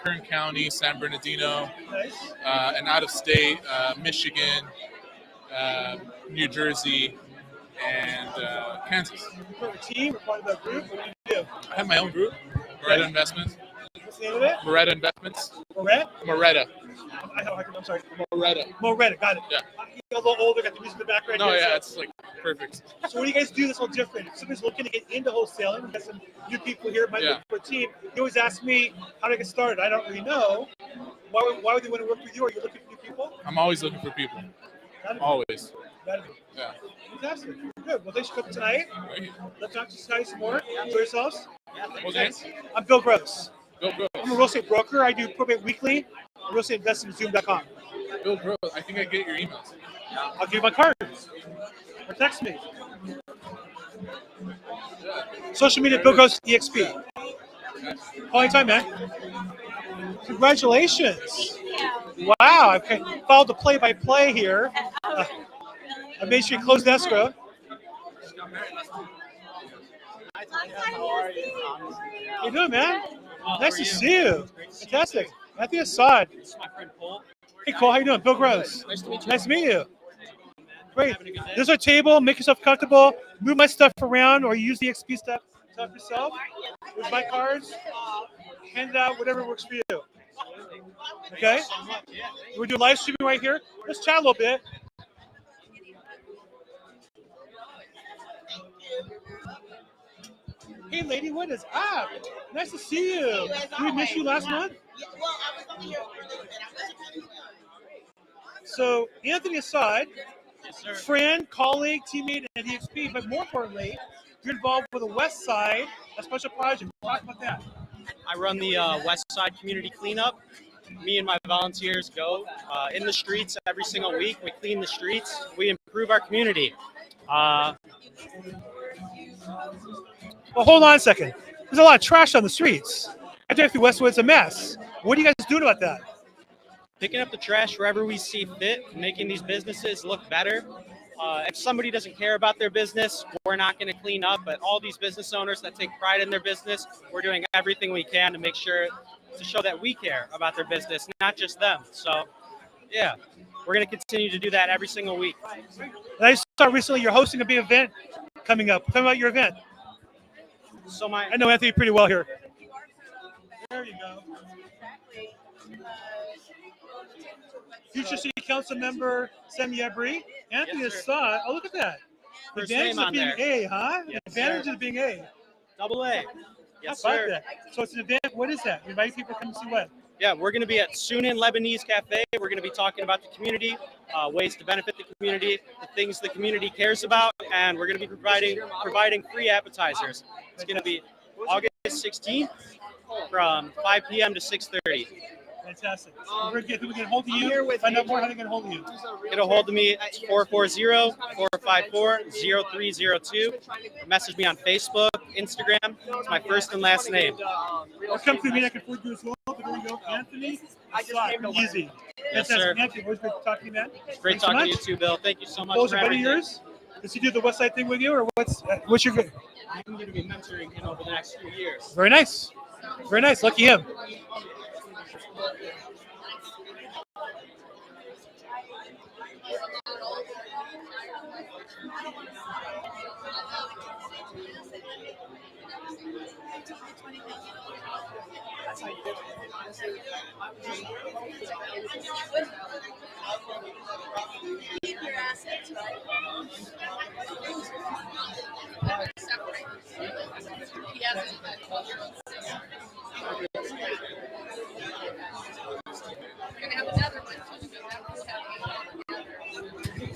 Speaker 11: Kern County, San Bernardino,
Speaker 1: Nice.
Speaker 11: and out of state, Michigan, New Jersey, and Kansas.
Speaker 1: You're part of a team or part of a group? What do you do?
Speaker 11: I have my own group, Moretta Investments.
Speaker 1: What's the name of it?
Speaker 11: Moretta Investments.
Speaker 1: Moretta?
Speaker 11: Moretta.
Speaker 1: I'm sorry.
Speaker 11: Moretta.
Speaker 1: Moretta, got it.
Speaker 11: Yeah.
Speaker 1: You're a little older, got the music in the background.
Speaker 11: No,
Speaker 1: here,
Speaker 11: yeah,
Speaker 1: so-
Speaker 11: it's like perfect.
Speaker 1: So what do you guys do that's all different? If somebody's looking to get into wholesaling, we've got some new people here, might
Speaker 11: Yeah.
Speaker 1: look for a team. You always ask me, how do I get started? I don't really know. Why would they want to work with you? Are you looking for new people?
Speaker 11: I'm always looking for people.
Speaker 1: Gotta be.
Speaker 11: Always.
Speaker 1: Gotta be.
Speaker 11: Yeah.
Speaker 1: Fantastic. Good. Well, thanks for coming tonight.
Speaker 11: Thank you.
Speaker 1: Let's talk to you tonight some more. Enjoy yourselves.
Speaker 11: What's your name?
Speaker 1: I'm Bill Gross.
Speaker 11: Bill Gross.
Speaker 1: I'm a real estate broker. I do Probate Weekly, realestateinvestingzoom.com.
Speaker 11: Bill Gross. I think I get your emails.
Speaker 1: I'll give you my card. Or text me. Social media, Bill Gross EXP. Call anytime, man. Congratulations. Wow, I followed the play-by-play here. I made sure you closed the escrow. How you doing, man? Nice to see you. Fantastic. Matthew Assad. Hey, Cole, how you doing? Bill Gross.
Speaker 5: Nice to meet you.
Speaker 1: Nice to meet you. Great. This is our table. Make yourself comfortable. Move my stuff around or use the XP stuff yourself. with my cards. Hand it out, whatever works for you. Okay? We're doing live streaming right here. Let's chat a little bit. Hey, lady, what is up? Nice to see you. Did we miss you last month? So, Anthony Assad, friend, colleague, teammate at EXP, but more importantly, you're involved with the West Side, a special project. Talk about that.
Speaker 12: I run the West Side Community Cleanup. Me and my volunteers go in the streets every single week. We clean the streets. We improve our community.
Speaker 1: Well, hold on a second. There's a lot of trash on the streets. I drive through Westwood's a mess. What are you guys doing about that?
Speaker 12: Picking up the trash wherever we see fit, making these businesses look better. If somebody doesn't care about their business, we're not going to clean up. But all these business owners that take pride in their business, we're doing everything we can to make sure to show that we care about their business, not just them. So, yeah, we're going to continue to do that every single week.
Speaker 1: And I saw recently you're hosting a big event coming up. Tell me about your event.
Speaker 12: So
Speaker 1: I know Anthony pretty well here. There you go. Future City Council member Semi Abri. Anthony Assad. Oh, look at that.
Speaker 12: First
Speaker 1: Advantage
Speaker 12: name
Speaker 1: of
Speaker 12: on
Speaker 1: being
Speaker 12: there.
Speaker 1: A, huh?
Speaker 12: Yes,
Speaker 1: Advantage
Speaker 12: sir.
Speaker 1: of being A.
Speaker 12: Double A. Yes,
Speaker 1: How about
Speaker 12: sir.
Speaker 1: that? So it's an event. What is that? You invite people to come see what?
Speaker 12: Yeah, we're going to be at Sunan Lebanese Cafe. We're going to be talking about the community, ways to benefit the community, the things the community cares about, and we're going to be providing free appetizers. It's going to be August 16th from 5 p.m. to 6:30.
Speaker 1: Fantastic. We're going to get hold of you. Find out more how to get hold of you.
Speaker 12: Get a hold of me at 440-454-0302. Message me on Facebook, Instagram. It's my first and last name.
Speaker 1: Or come to me. I can forward you as well. But there you go. Anthony Assad. Easy.
Speaker 12: Yes,
Speaker 1: Fantastic.
Speaker 12: sir.
Speaker 1: Anthony, always great talking to you, man.
Speaker 12: Great
Speaker 1: Thanks so
Speaker 12: talking to you
Speaker 1: much.
Speaker 12: too, Bill. Thank you so much
Speaker 1: Close
Speaker 12: for
Speaker 1: a buddy of
Speaker 12: everything.
Speaker 1: yours? Does he do the West Side thing with you, or what's your good?
Speaker 12: I'm going to be mentoring him over the next few years.
Speaker 1: Very nice. Very nice. Lucky him.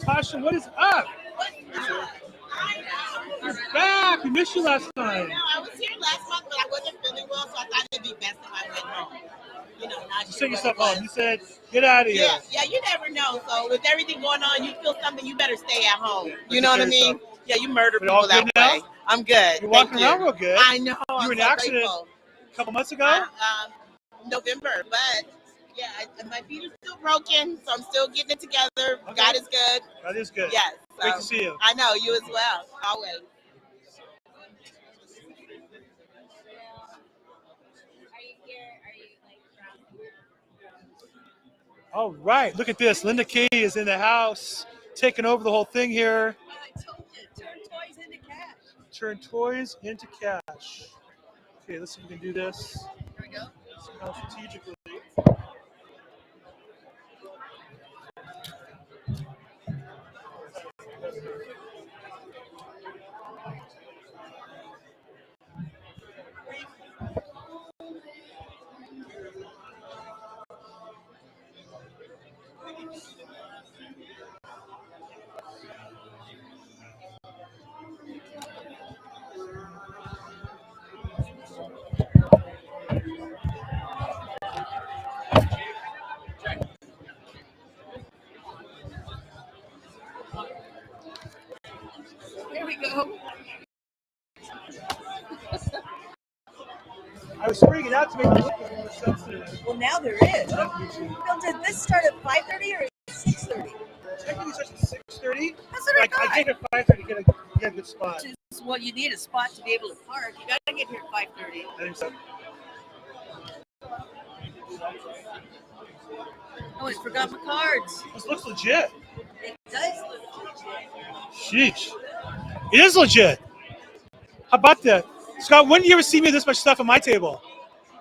Speaker 1: Tasha, what is up? You're back. We missed you last time.
Speaker 13: I was here last month, but I wasn't feeling well, so I thought it'd be best if I went home. You know, not
Speaker 1: You
Speaker 13: sure
Speaker 1: sent yourself
Speaker 13: what it
Speaker 1: home. You said, get out of here.
Speaker 13: Yeah, you never know. So with everything going on, you feel something, you better stay at home. You know what I mean? Yeah, you murder
Speaker 1: But all
Speaker 13: people that
Speaker 1: good now?
Speaker 13: way. I'm good.
Speaker 1: You're
Speaker 13: Thank
Speaker 1: walking around real good.
Speaker 13: I know.
Speaker 1: You were in
Speaker 13: I'm
Speaker 1: an
Speaker 13: so
Speaker 1: accident
Speaker 13: grateful.
Speaker 1: a couple months ago.
Speaker 13: November, but yeah, my feet are still broken, so I'm still getting it together.
Speaker 1: Okay.
Speaker 13: God is good.
Speaker 1: That is good.
Speaker 13: Yes.
Speaker 1: Great to see you.
Speaker 13: I know, you as well. Always.
Speaker 1: All right. Look at this. Linda Kay is in the house, taking over the whole thing here. Turn toys into cash. Okay, let's see if we can do this.
Speaker 13: Here we go.
Speaker 1: How strategically.
Speaker 13: Here we go.
Speaker 1: I was spraying it out to make it look more sensitive.
Speaker 9: Well, now there is. Bill, did this start at 5:30 or 6:30?
Speaker 1: Technically, it starts at 6:30.
Speaker 9: That's what I
Speaker 1: I
Speaker 9: thought.
Speaker 1: take it 5:30 to get a good spot.
Speaker 9: Which is what you need a spot to be able to park. You got to get here at 5:30.
Speaker 1: I think so.
Speaker 9: Oh, I forgot my cards.
Speaker 1: This looks legit.
Speaker 9: It does look legit.
Speaker 1: Sheesh. It is legit. How about that? Scott, when do you ever see me with this much stuff on my table?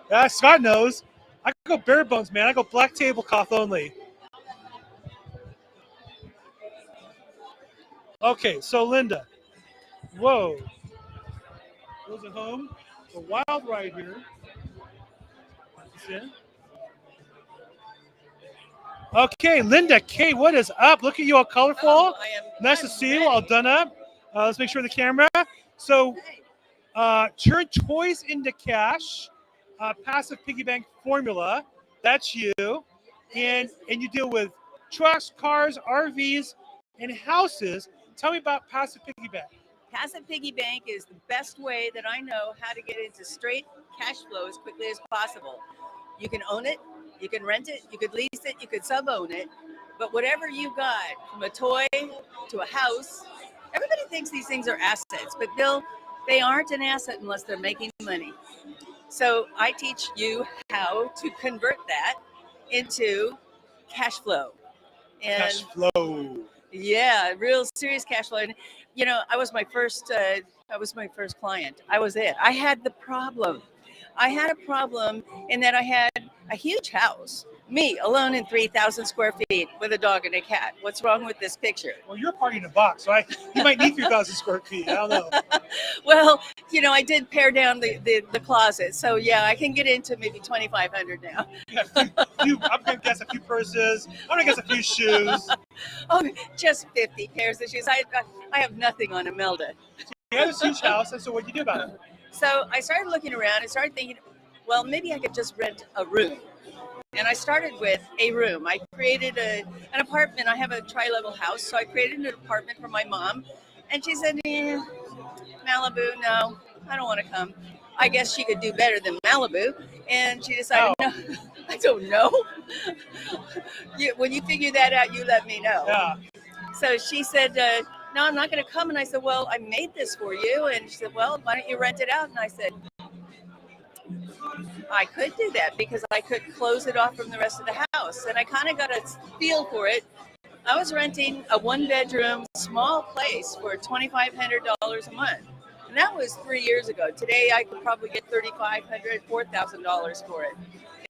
Speaker 1: Yeah, Scott knows. I go bare bones, man. I go black tablecloth only. Okay, so Linda. Whoa. Goes at home. A wild ride here. Okay, Linda K, what is up? Look at you all colorful. Nice to see you all done up. Let's make sure the camera. So, turn toys into cash. Passive piggy bank formula. That's you. And you deal with trucks, cars, RVs, and houses. Tell me about passive piggy bank.
Speaker 9: Passive piggy bank is the best way that I know how to get into straight cash flow as quickly as possible. You can own it, you can rent it, you could lease it, you could sub-own it, but whatever you got, from a toy to a house, everybody thinks these things are assets, but they aren't an asset unless they're making money. So I teach you how to convert that into cash flow. And
Speaker 1: Cash flow.
Speaker 9: yeah, real serious cash flow. And you know, I was my first client. I was it. I had the problem. I had a problem in that I had a huge house, me alone in 3,000 square feet with a dog and a cat. What's wrong with this picture?
Speaker 1: Well, you're a party in a box, so you might need 3,000 square feet. I don't know.
Speaker 9: Well, you know, I did pare down the closet, so yeah, I can get into maybe 2,500 now.
Speaker 1: Yeah, I'm gonna guess a few purses. I'm gonna guess a few shoes.
Speaker 9: Oh, just 50 pairs of shoes. I have nothing on Imelda.
Speaker 1: You had this huge house, and so what'd you do about it?
Speaker 9: So I started looking around and started thinking, well, maybe I could just rent a room. And I started with a room. I created an apartment. I have a tri-level house, so I created an apartment for my mom. And she said, Malibu, no, I don't want to come. I guess she could do better than Malibu. And she decided, no, I don't know. When you figure that out, you let me know.
Speaker 1: Yeah.
Speaker 9: So she said, no, I'm not going to come. And I said, well, I made this for you. And she said, well, why don't you rent it out? And I said, I could do that because I could close it off from the rest of the house. And I kind of got a feel for it. I was renting a one-bedroom small place for $2,500 a month. And that was 3 years ago. Today, I could probably get $3,500, $4,000 for it.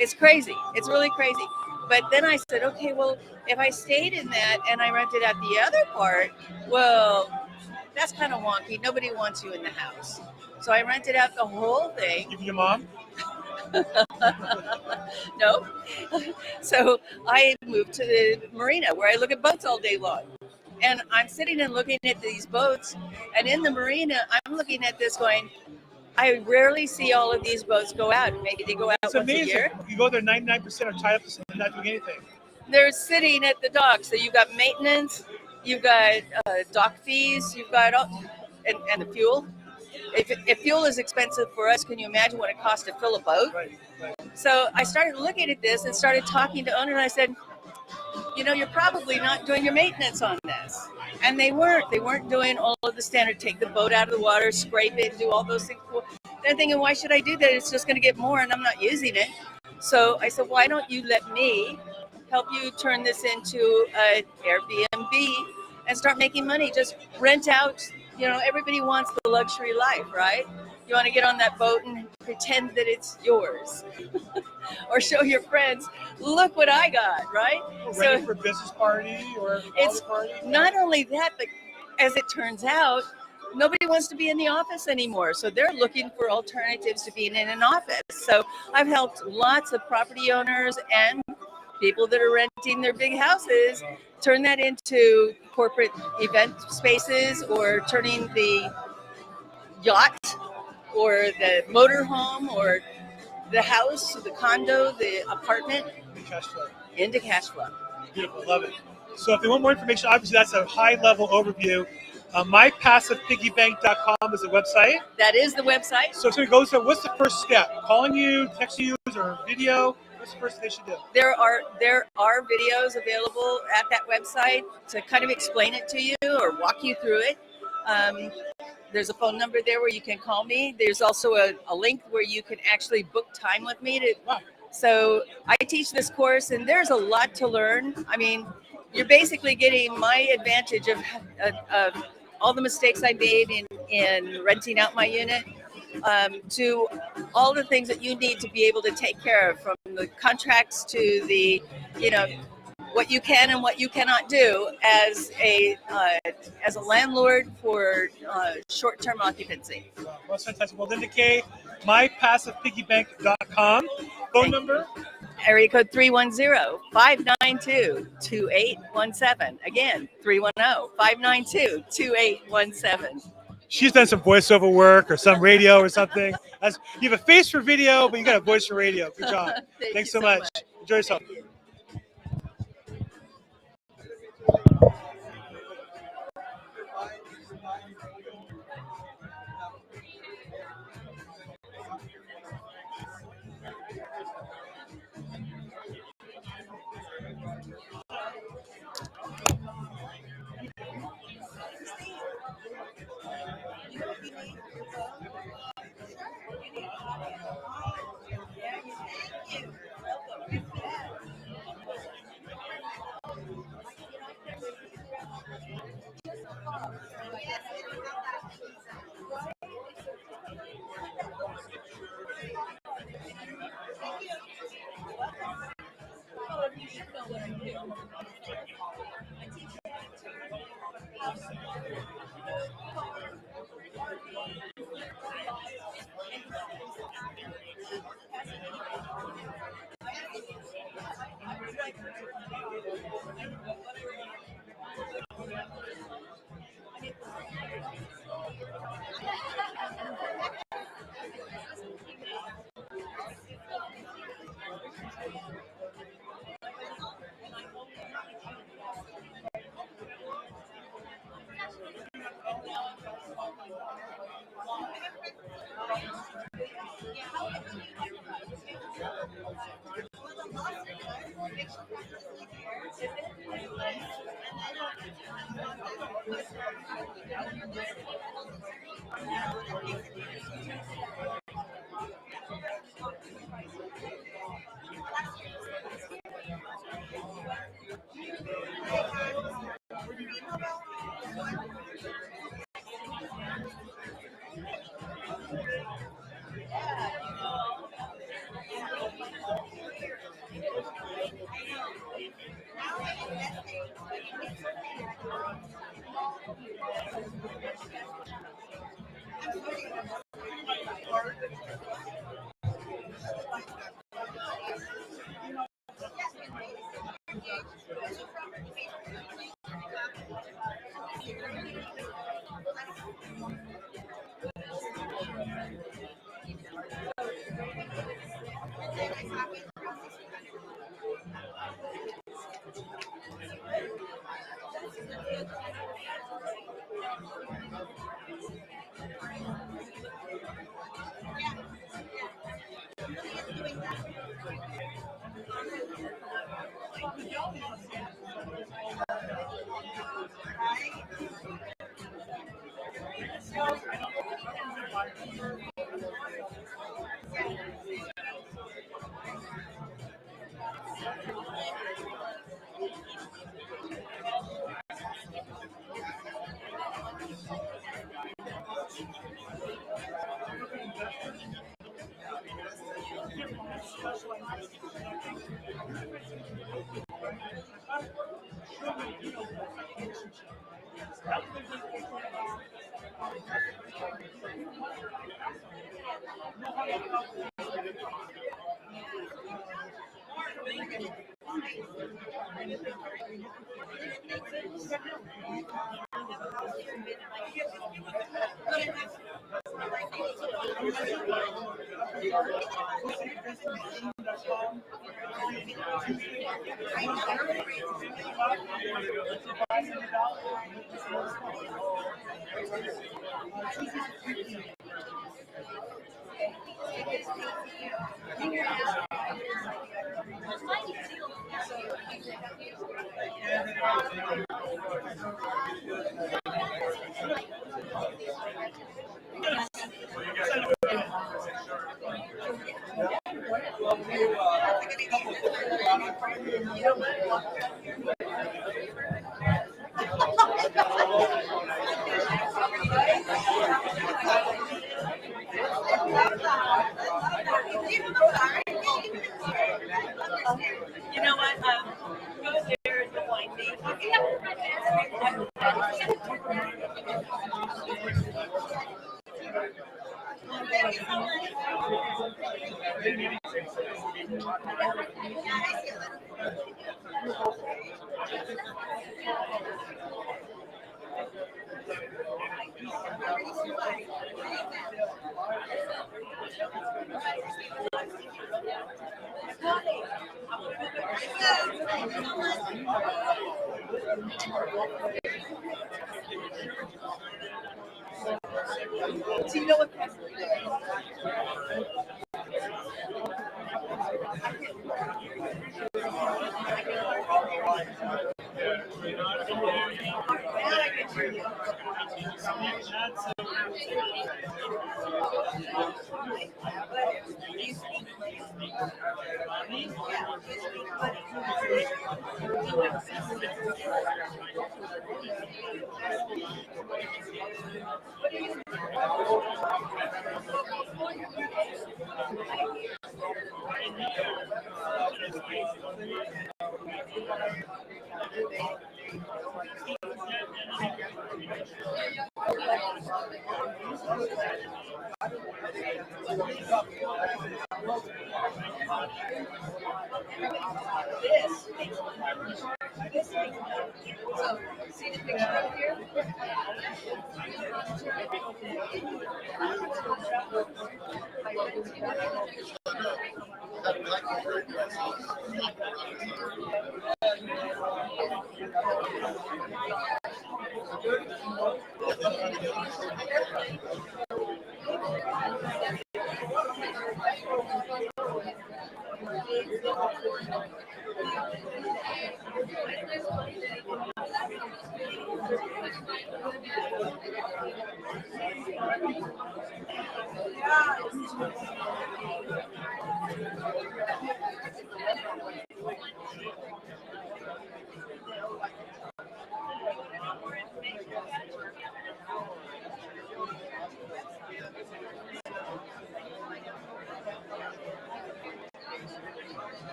Speaker 9: It's crazy. It's really crazy. But then I said, okay, well, if I stayed in that and I rented out the other part, well, that's kind of wonky. Nobody wants you in the house. So I rented out the whole thing.
Speaker 1: Give your mom?
Speaker 9: No. So I moved to the marina where I look at boats all day long. And I'm sitting and looking at these boats. And in the marina, I'm looking at this going, I rarely see all of these boats go out. Maybe they go out
Speaker 1: It's
Speaker 9: once
Speaker 1: amazing.
Speaker 9: a year.
Speaker 1: You go there, 99% are tied up to something, not doing anything.
Speaker 9: They're sitting at the dock. So you've got maintenance, you've got dock fees, you've got all, and the fuel. If fuel is expensive for us, can you imagine what it costs to fill a boat?
Speaker 1: Right.
Speaker 9: So I started looking at this and started talking to owners. And I said, you know, you're probably not doing your maintenance on this. And they weren't. They weren't doing all of the standard, take the boat out of the water, scrape it, do all those things. They're thinking, why should I do that? It's just going to get more and I'm not using it. So I said, why don't you let me help you turn this into an Airbnb and start making money? Just rent out. You know, everybody wants the luxury life, right? You want to get on that boat and pretend that it's yours. Or show your friends, look what I got, right?
Speaker 1: Ready for a business party or
Speaker 9: it's
Speaker 1: party?
Speaker 9: Not only that, but as it turns out, nobody wants to be in the office anymore. So they're looking for alternatives to being in an office. So I've helped lots of property owners and people that are renting their big houses turn that into corporate event spaces, or turning the yacht or the motorhome or the house, the condo, the apartment into cash flow.
Speaker 1: Beautiful, love it. So if they want more information, obviously that's a high-level overview. MyPassivePiggyBank.com is the website.
Speaker 9: That is the website.
Speaker 1: So if somebody goes there, what's the first step? Calling you, texting you, or video? What's the first thing they should do?
Speaker 9: There are videos available at that website to kind of explain it to you or walk you through it. There's a phone number there where you can call me. There's also a link where you can actually book time with me. So I teach this course, and there's a lot to learn. I mean, you're basically getting my advantage of all the mistakes I made in renting out my unit. to all the things that you need to be able to take care of, from the contracts to the, what you can and what you cannot do as a landlord for short-term occupancy.
Speaker 1: Well, that's fantastic. Well, Linda Kay, mypassivepiggybank.com. Phone number?
Speaker 9: Area code 310-592-2817. Again, 310-592-2817.
Speaker 1: She's done some voiceover work or some radio or something. You have a face for video, but you got a voice for radio. Good job. Thanks so much. Enjoy yourself.
Speaker 13: Do you know what So, see the picture up here?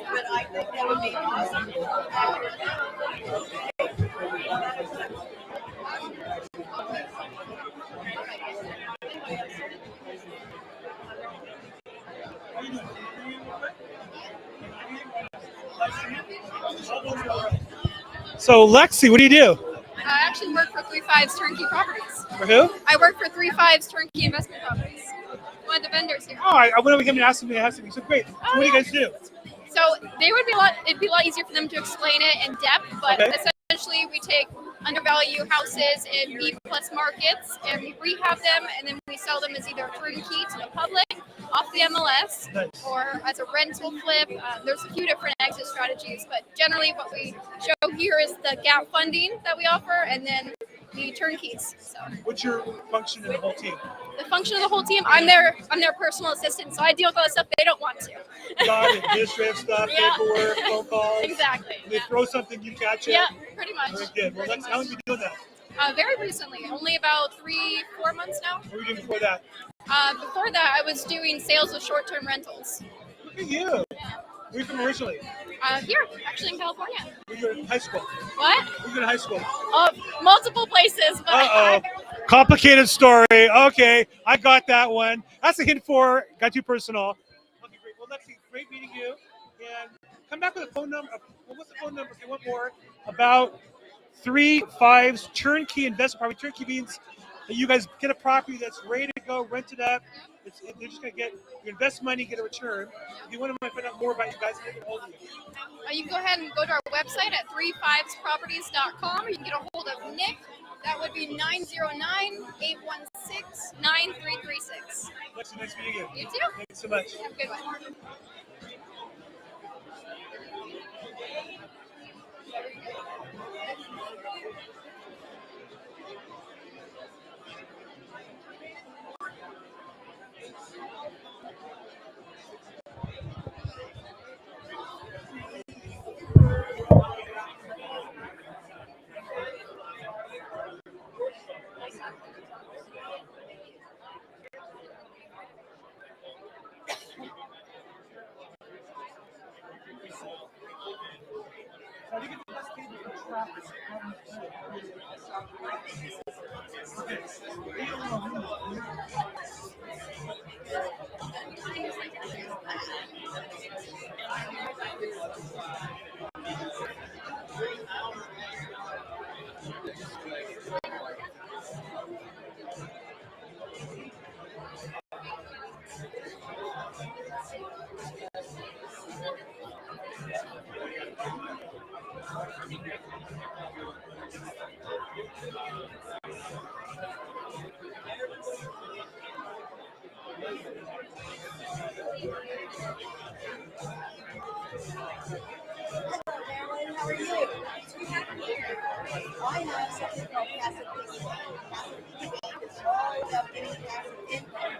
Speaker 9: But I think that would be awesome.
Speaker 1: So Lexi, what do you do?
Speaker 14: I actually work for 3-5's Turnkey Properties.
Speaker 1: For who?
Speaker 14: I work for 3-5's Turnkey Investment Properties. One of the vendors here.
Speaker 1: Oh, I went over him and asked him to ask him. So great. So what do you guys do?
Speaker 14: So they would be a lot. It'd be a lot easier for them to explain it in depth. But
Speaker 1: Okay.
Speaker 14: essentially, we take undervalued houses in B+ markets and we rehab them, and then we sell them as either turnkey to the public off the MLS
Speaker 1: Nice.
Speaker 14: or as a rental flip. There's a few different exit strategies, but generally, what we show here is the gap funding that we offer, and then the turnkeys. So
Speaker 1: What's your function in the whole team?
Speaker 14: the function of the whole team, I'm their personal assistant, so I deal with all the stuff they don't want to.
Speaker 1: Got it. Administrative stuff,
Speaker 14: Yeah.
Speaker 1: paperwork, phone calls.
Speaker 14: Exactly.
Speaker 1: They throw something, you catch it.
Speaker 14: Yeah, pretty much.
Speaker 1: Very good. Well, Lexi, how long have you been doing that?
Speaker 14: Very recently, only about 3-4 months now.
Speaker 1: What were you doing before that?
Speaker 14: Before that, I was doing sales of short-term rentals.
Speaker 1: Look at you. Where are you from originally?
Speaker 14: Here, actually in California.
Speaker 1: Where you in high school?
Speaker 14: What?
Speaker 1: Where you in high school?
Speaker 14: Multiple places, but
Speaker 1: Uh-oh. Complicated story. Okay, I got that one. That's a hint for, got too personal. Okay, great. Well, Lexi, great meeting you. And come back with a phone number. Well, what's the phone number if you want more about 3-5's turnkey investment property? Turnkey means that you guys get a property that's ready to go, rent it up. They're just going to you invest money, get a return. If you want to find out more about you guys, get a hold of you.
Speaker 14: you can go ahead and go to our website at 35sproperties.com, or you can get a hold of Nick. That would be 909-816-9336.
Speaker 1: Lexi, nice meeting you.
Speaker 14: You too.
Speaker 1: Thank you so much.
Speaker 14: Have a good one.
Speaker 9: Marilyn, how are you? Nice to have you here. I have something called passive income. Passive income is all about getting passive income.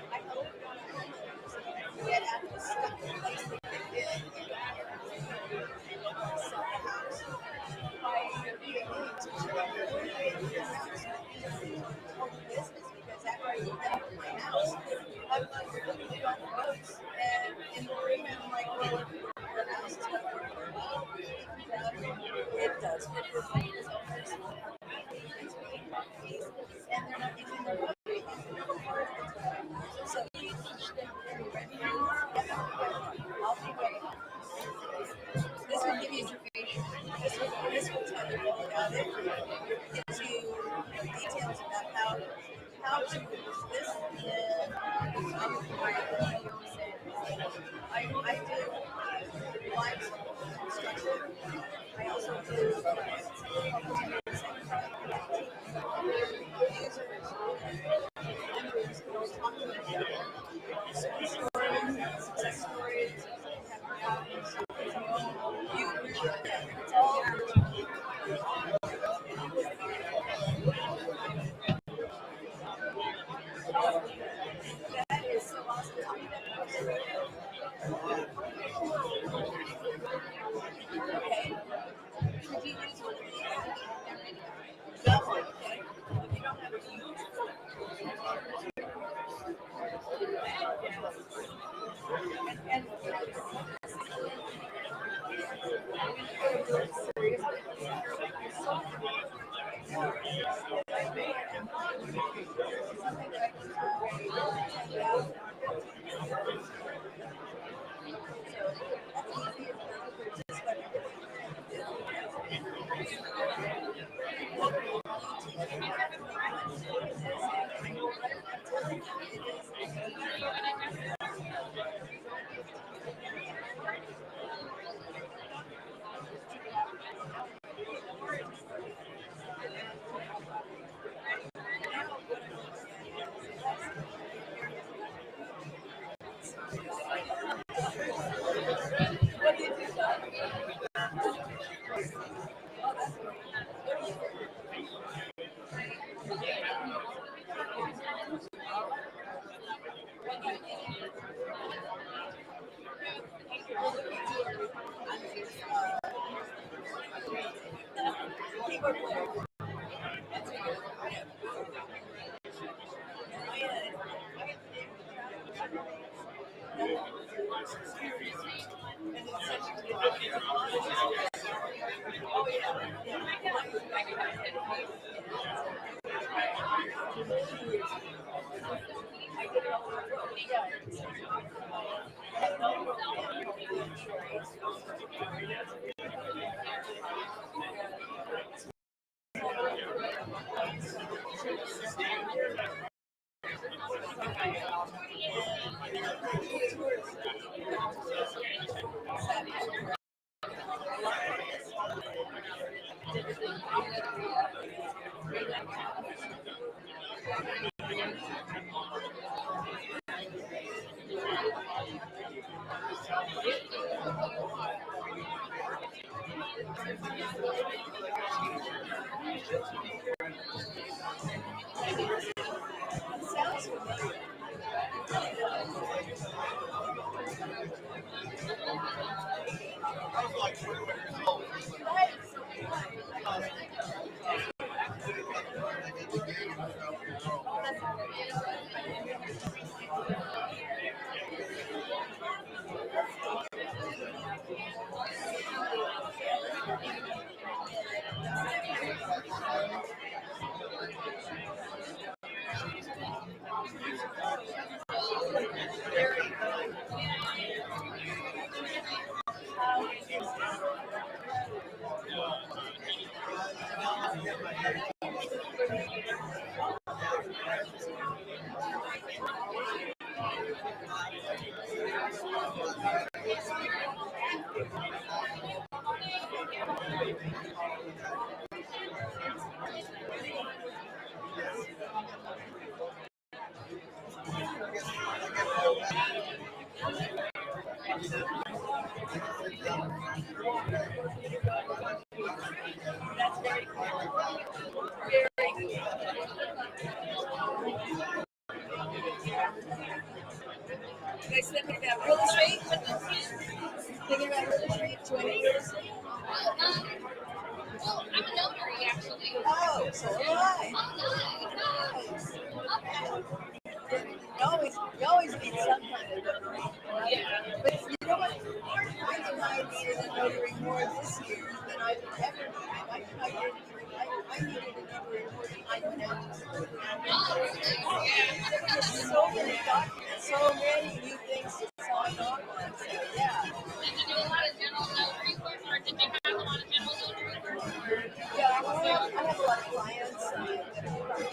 Speaker 9: I hope get out of the stuck place that they've been and sell the house. By your means, business because after I moved out of my house, I was looking on the roads and in the room and I'm like, well, the house is going to work well. It does fit for me as a personal and they're not using their money. So you teach them very ready. I'll be ready. This will give you information. This will tell you all about it. It gives you details about how to use this. And I do live construction. I also do users talk to them. Success stories. It's all that is so awesome.
Speaker 15: You guys thinking about real estate? Thinking about real estate? Joining real estate?
Speaker 7: Well, I'm a notary, actually.
Speaker 15: Oh, so am I. Nice. You always need some kind of notary.
Speaker 7: Yeah.
Speaker 15: But you know what? I think I needed a notary more this year than I've ever needed. I needed a notary more than I can ever. There's so many documents, so many new things to sign off on. So, yeah.
Speaker 7: Did you do a lot of general notary work, or did you have a lot of general notary work?
Speaker 15: Yeah, well, I have a lot of clients that are part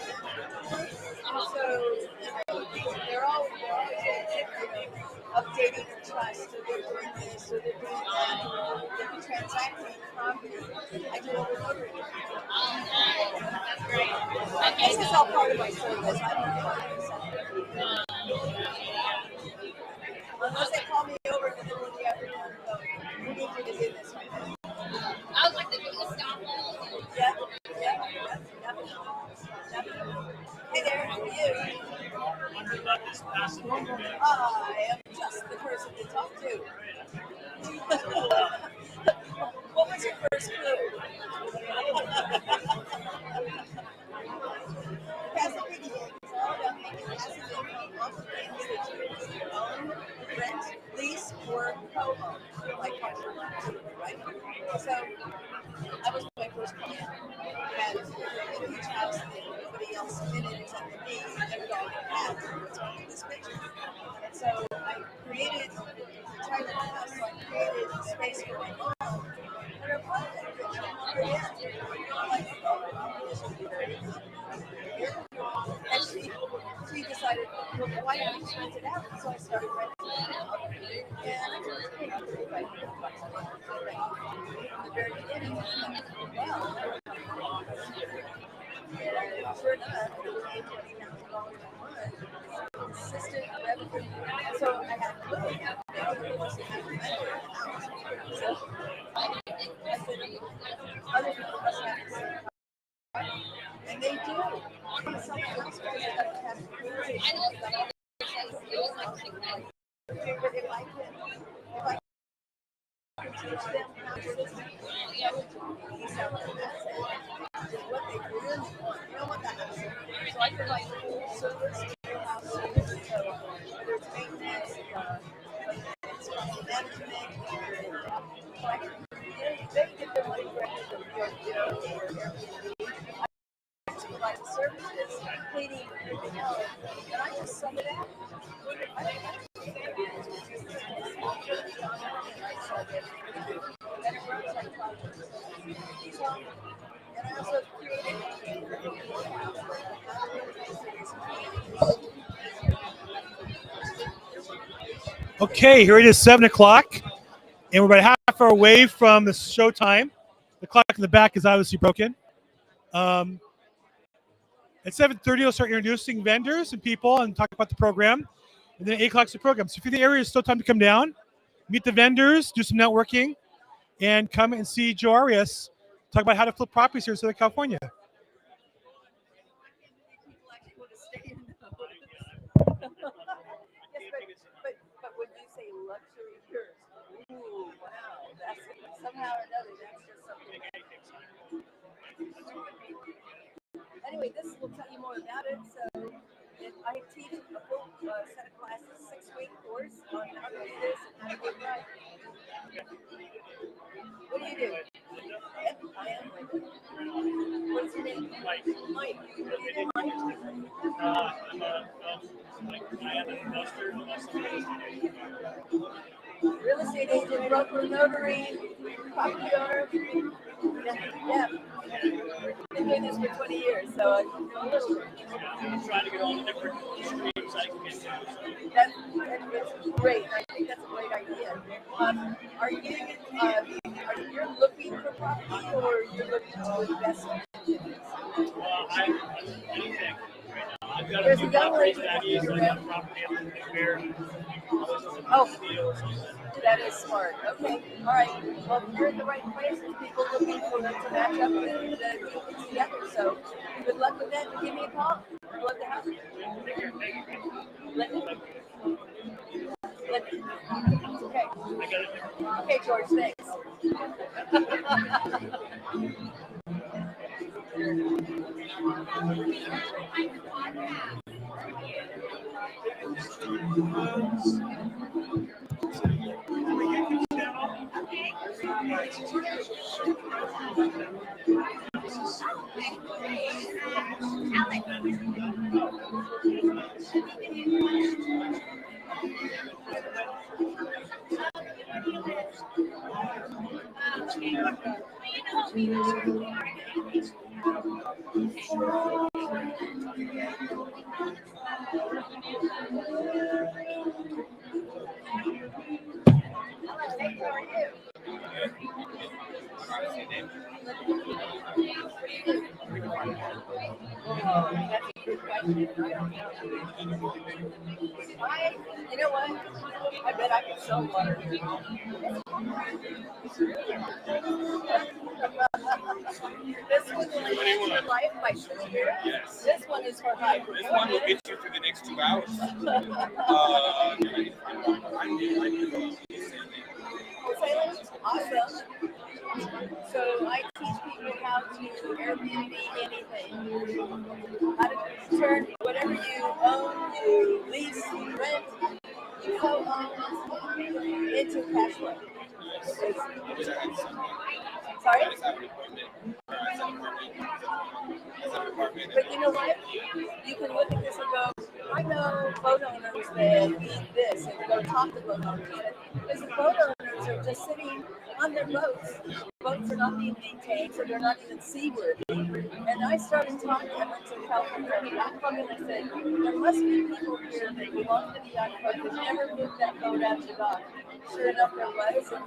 Speaker 15: they're all updating their trust, or they're doing this, or they're doing that, they're transacting property. I do all the notary.
Speaker 7: That's great.
Speaker 15: This is all part of my service. I'm not part of myself. Unless they call me over in the middle of the afternoon and go, we need you to do this right now.
Speaker 7: I would like to do the stop loss.
Speaker 15: Yeah, definitely. Hey there, how are you? I am just the person to talk to. What was your first clue? Passive income is all about making passive income off of things that you own, rent, lease, or co-own, like partial loans. right? So that was my first client. Had in each house that nobody else in it except for me, every dog had what's on this picture. And so I created the title of the house, so I created space for my mom. And her mom had picture on her end. I'm like, oh, this would be very good. And she decided, well, why don't you just rent it out? So I started renting it out. And you know, $35 a month to rent. In the very beginning, well, and sure enough, it was $20,000 a month. Consistent revenue. So I had to look at it was a renter in the house. So I said, other people must have the same. And they do. Some house guys have crazy. But if I could teach them how to listen, you sound like that's it. Is what they really want. You don't want that house. So I provide full service to your house. So whether it's maintenance, it's management, so I can, they get their money directly from your Airbnb. I just provide the services, cleaning, everything else, and I just sub it out. I don't have to do and it runs like clockwork. So, and I also created
Speaker 1: Okay, here it is, 7 o'clock, and we're about half hour away from the show time. The clock in the back is obviously broken. At 7:30, we'll start introducing vendors and people and talk about the program. And then 8 o'clock is the program. So if you're in the area, it's still time to come down, meet the vendors, do some networking, and come and see Joe Arias talk about how to flip properties here in Southern California.
Speaker 15: But when you say luxury yours, ooh, wow, that's somehow or another, that's just something. Anyway, this will tell you more about it. So, I teach a full set of classes, 6-week course on how to do this and how to do it right. What do you do? Yep, I am. What's your name? Mike. Mike. What do you do, Mike? I am an investor. Real estate agent, broker, notary, property owner. Yeah. Been doing this for 20 years, so I'm trying to get all the different streams I can get to. That's great. I think that's a great idea. Are you looking for property or you're looking to invest in it? I'm anything right now. I've got a few properties that is property I'm there. Oh, that is smart. Okay. All right. Well, you're in the right place. There's people looking for them to match up and do things together. So good luck with that. Give me a call. I'd love to help you. Okay. Okay, George. Thanks. You know what? I bet I could sell water. This one will enhance your life by spirit. Yes. This one is for high performance. This one will get you through the next 2 hours. Awesome. So I teach people how to Airbnb anything. How to turn whatever you own, you lease, you rent, you co-own into cash flow. one. Sorry? But you know what? You can look at this and go, I know boat owners that need this, and you go talk to boat owners. Because the boat owners are just sitting on their boats. Boats are not being maintained, so they're not even seaworthy. And I started talking, I went to California, and I said, there must be people here that belong to the yacht club that never moved that boat out of the dock. Sure enough, there was. And,